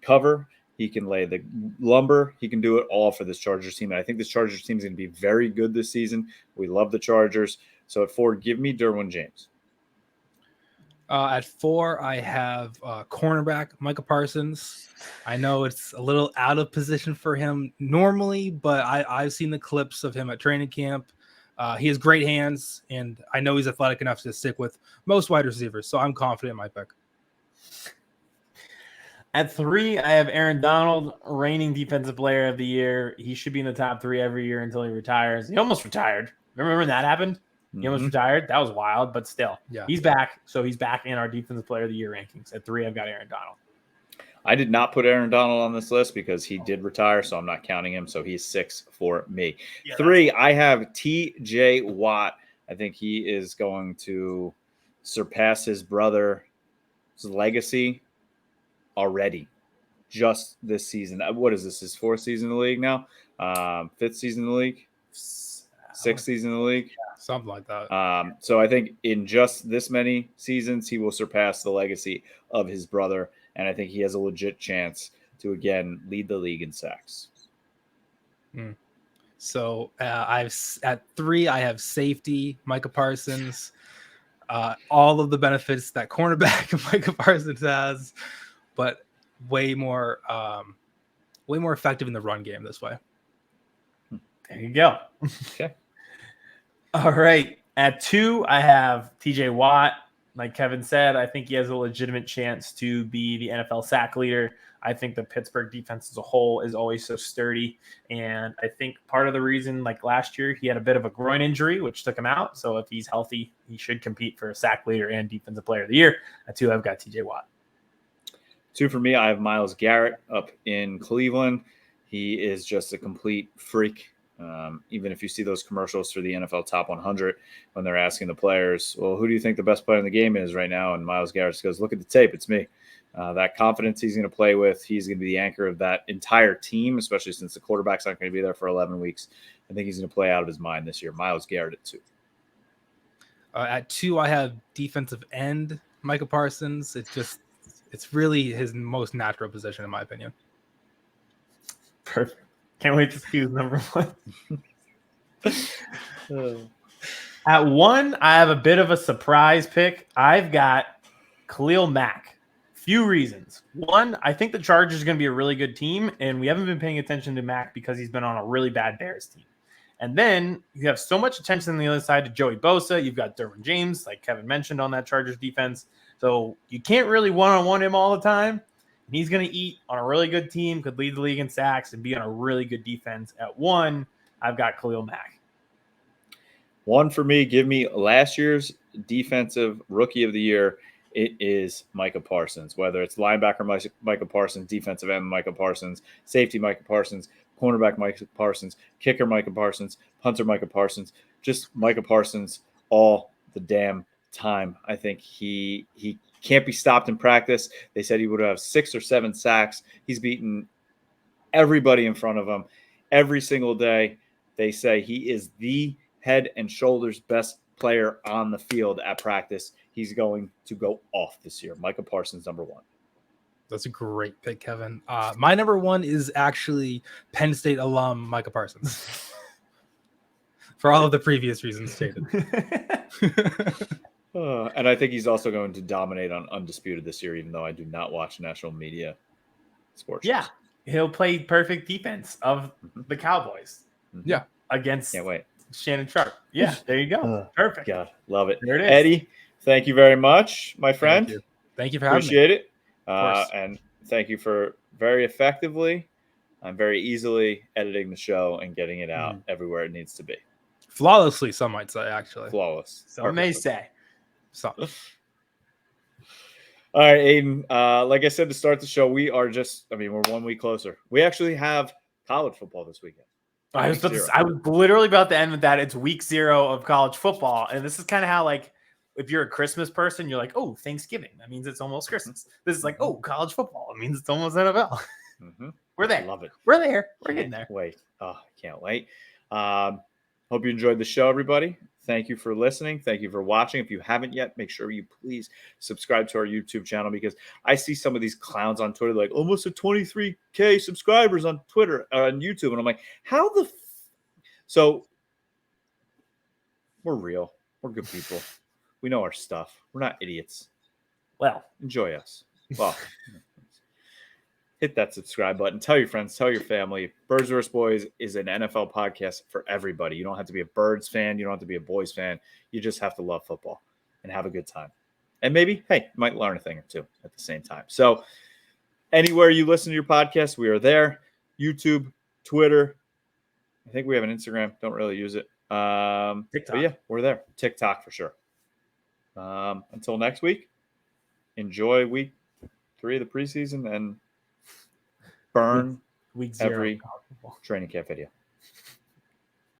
cover. He can lay the lumber. He can do it all for this Chargers team. And I think this Chargers team is going to be very good this season. We love the Chargers. So at 4, give me Derwin James. At 4, I have cornerback Micah Parsons. I know it's a little out of position for him normally, but I've seen the clips of him at training camp. He has great hands, and I know he's athletic enough to stick with most wide receivers, so I'm confident in my pick. At 3, I have Aaron Donald, reigning defensive player of the year. He should be in the top 3 every year until he retires. He almost retired. Remember when that happened? He almost retired. That was wild, but still. Yeah. He's back. So he's back in our defensive player of the year rankings. At 3, I've got Aaron Donald. I did not put Aaron Donald on this list because he did retire, so I'm not counting him. So he's 6 for me. Yeah, 3, I have TJ Watt. I think he is going to surpass his brother's legacy already just this season. What is this? His 4th season in the league now? 5th season in the league? 6th season in the league? Yeah, something like that. So I think in just this many seasons, he will surpass the legacy of his brother. And I think he has a legit chance to, again, lead the league in sacks. So at 3, I have safety, Micah Parsons. All of the benefits that cornerback Micah Parsons has, but way more effective in the run game this way. There you go. Okay. All right. At 2, I have TJ Watt. Like Kevin said, I think he has a legitimate chance to be the NFL sack leader. I think the Pittsburgh defense as a whole is always so sturdy. And I think part of the reason, like last year, he had a bit of a groin injury, which took him out. So if he's healthy, he should compete for a sack leader and defensive player of the year. At 2, I've got TJ Watt. 2 for me, I have Myles Garrett up in Cleveland. He is just a complete freak. Even if you see those commercials for the NFL Top 100, when they're asking the players, well, who do you think the best player in the game is right now? And Myles Garrett goes, look at the tape. It's me. That confidence he's going to play with, he's going to be the anchor of that entire team, especially since the quarterback's not going to be there for 11 weeks. I think he's going to play out of his mind this year. Myles Garrett at 2. At 2, I have defensive end Micah Parsons. It's really his most natural position, in my opinion. Perfect. Can't wait to see who's number 1. At 1, I have a bit of a surprise pick. I've got Khalil Mack. Few reasons. 1, I think the Chargers are going to be a really good team, and we haven't been paying attention to Mack because he's been on a really bad Bears team. And then you have so much attention on the other side to Joey Bosa. You've got Derwin James, like Kevin mentioned, on that Chargers defense. So you can't really one-on-one him all the time. And he's going to eat on a really good team, could lead the league in sacks, and be on a really good defense. At 1, I've got Khalil Mack. 1 for me. Give me last year's defensive rookie of the year. It is Micah Parsons. Whether it's linebacker Micah Parsons, defensive end Micah Parsons, safety Micah Parsons, cornerback Micah Parsons, kicker Micah Parsons, punter Micah Parsons, just Micah Parsons all the damn time. I think he can't be stopped in practice. They said he would have 6 or 7 sacks. He's beaten everybody in front of him every single day. They say he is the head and shoulders best player on the field at practice. He's going to go off this year. Micah Parsons, number 1. That's a great pick, Kevin. My number 1 is actually Penn State alum Micah Parsons. For all of the previous reasons stated. And I think he's also going to dominate on Undisputed this year, even though I do not watch national media sports. Yeah, he'll play perfect defense of the Cowboys. Yeah. Against Can't wait. Shannon Sharp. Yeah, there you go. Perfect. God, love it. There it is. Eddie, thank you very much, my friend. Thank you for having me. Appreciate it. And thank you for very effectively and very easily editing the show and getting it out everywhere it needs to be. Flawlessly, some might say, actually. Flawless. Some may say. So. All right, Aidan. Like I said to start the show, we're 1 week closer. We actually have college football this weekend. I was literally about to end with that. It's week 0 of college football. And this is kind of how, like, if you're a Christmas person, you're like, oh, Thanksgiving. That means it's almost Christmas. This is like, oh, college football. It means it's almost NFL. We're there. Love it. We're there. We're getting there. Wait. Oh, I can't wait. Hope you enjoyed the show, everybody. Thank you for listening. Thank you for watching. If you haven't yet, make sure you please subscribe to our YouTube channel, because I see some of these clowns on Twitter like almost at 23K subscribers on Twitter, on YouTube. And I'm like, how the So we're real. We're good people. We know our stuff. We're not idiots. Well, enjoy us. Well, hit that subscribe button. Tell your friends. Tell your family. Birds vs. Boys is an NFL podcast for everybody. You don't have to be a Birds fan. You don't have to be a Boys fan. You just have to love football and have a good time. And maybe, hey, you might learn a thing or two at the same time. So anywhere you listen to your podcast, we are there. YouTube, Twitter. I think we have an Instagram. Don't really use it. TikTok. But yeah, we're there. TikTok for sure. Until next week, enjoy week 3 of the preseason and burn week 0 every training camp video.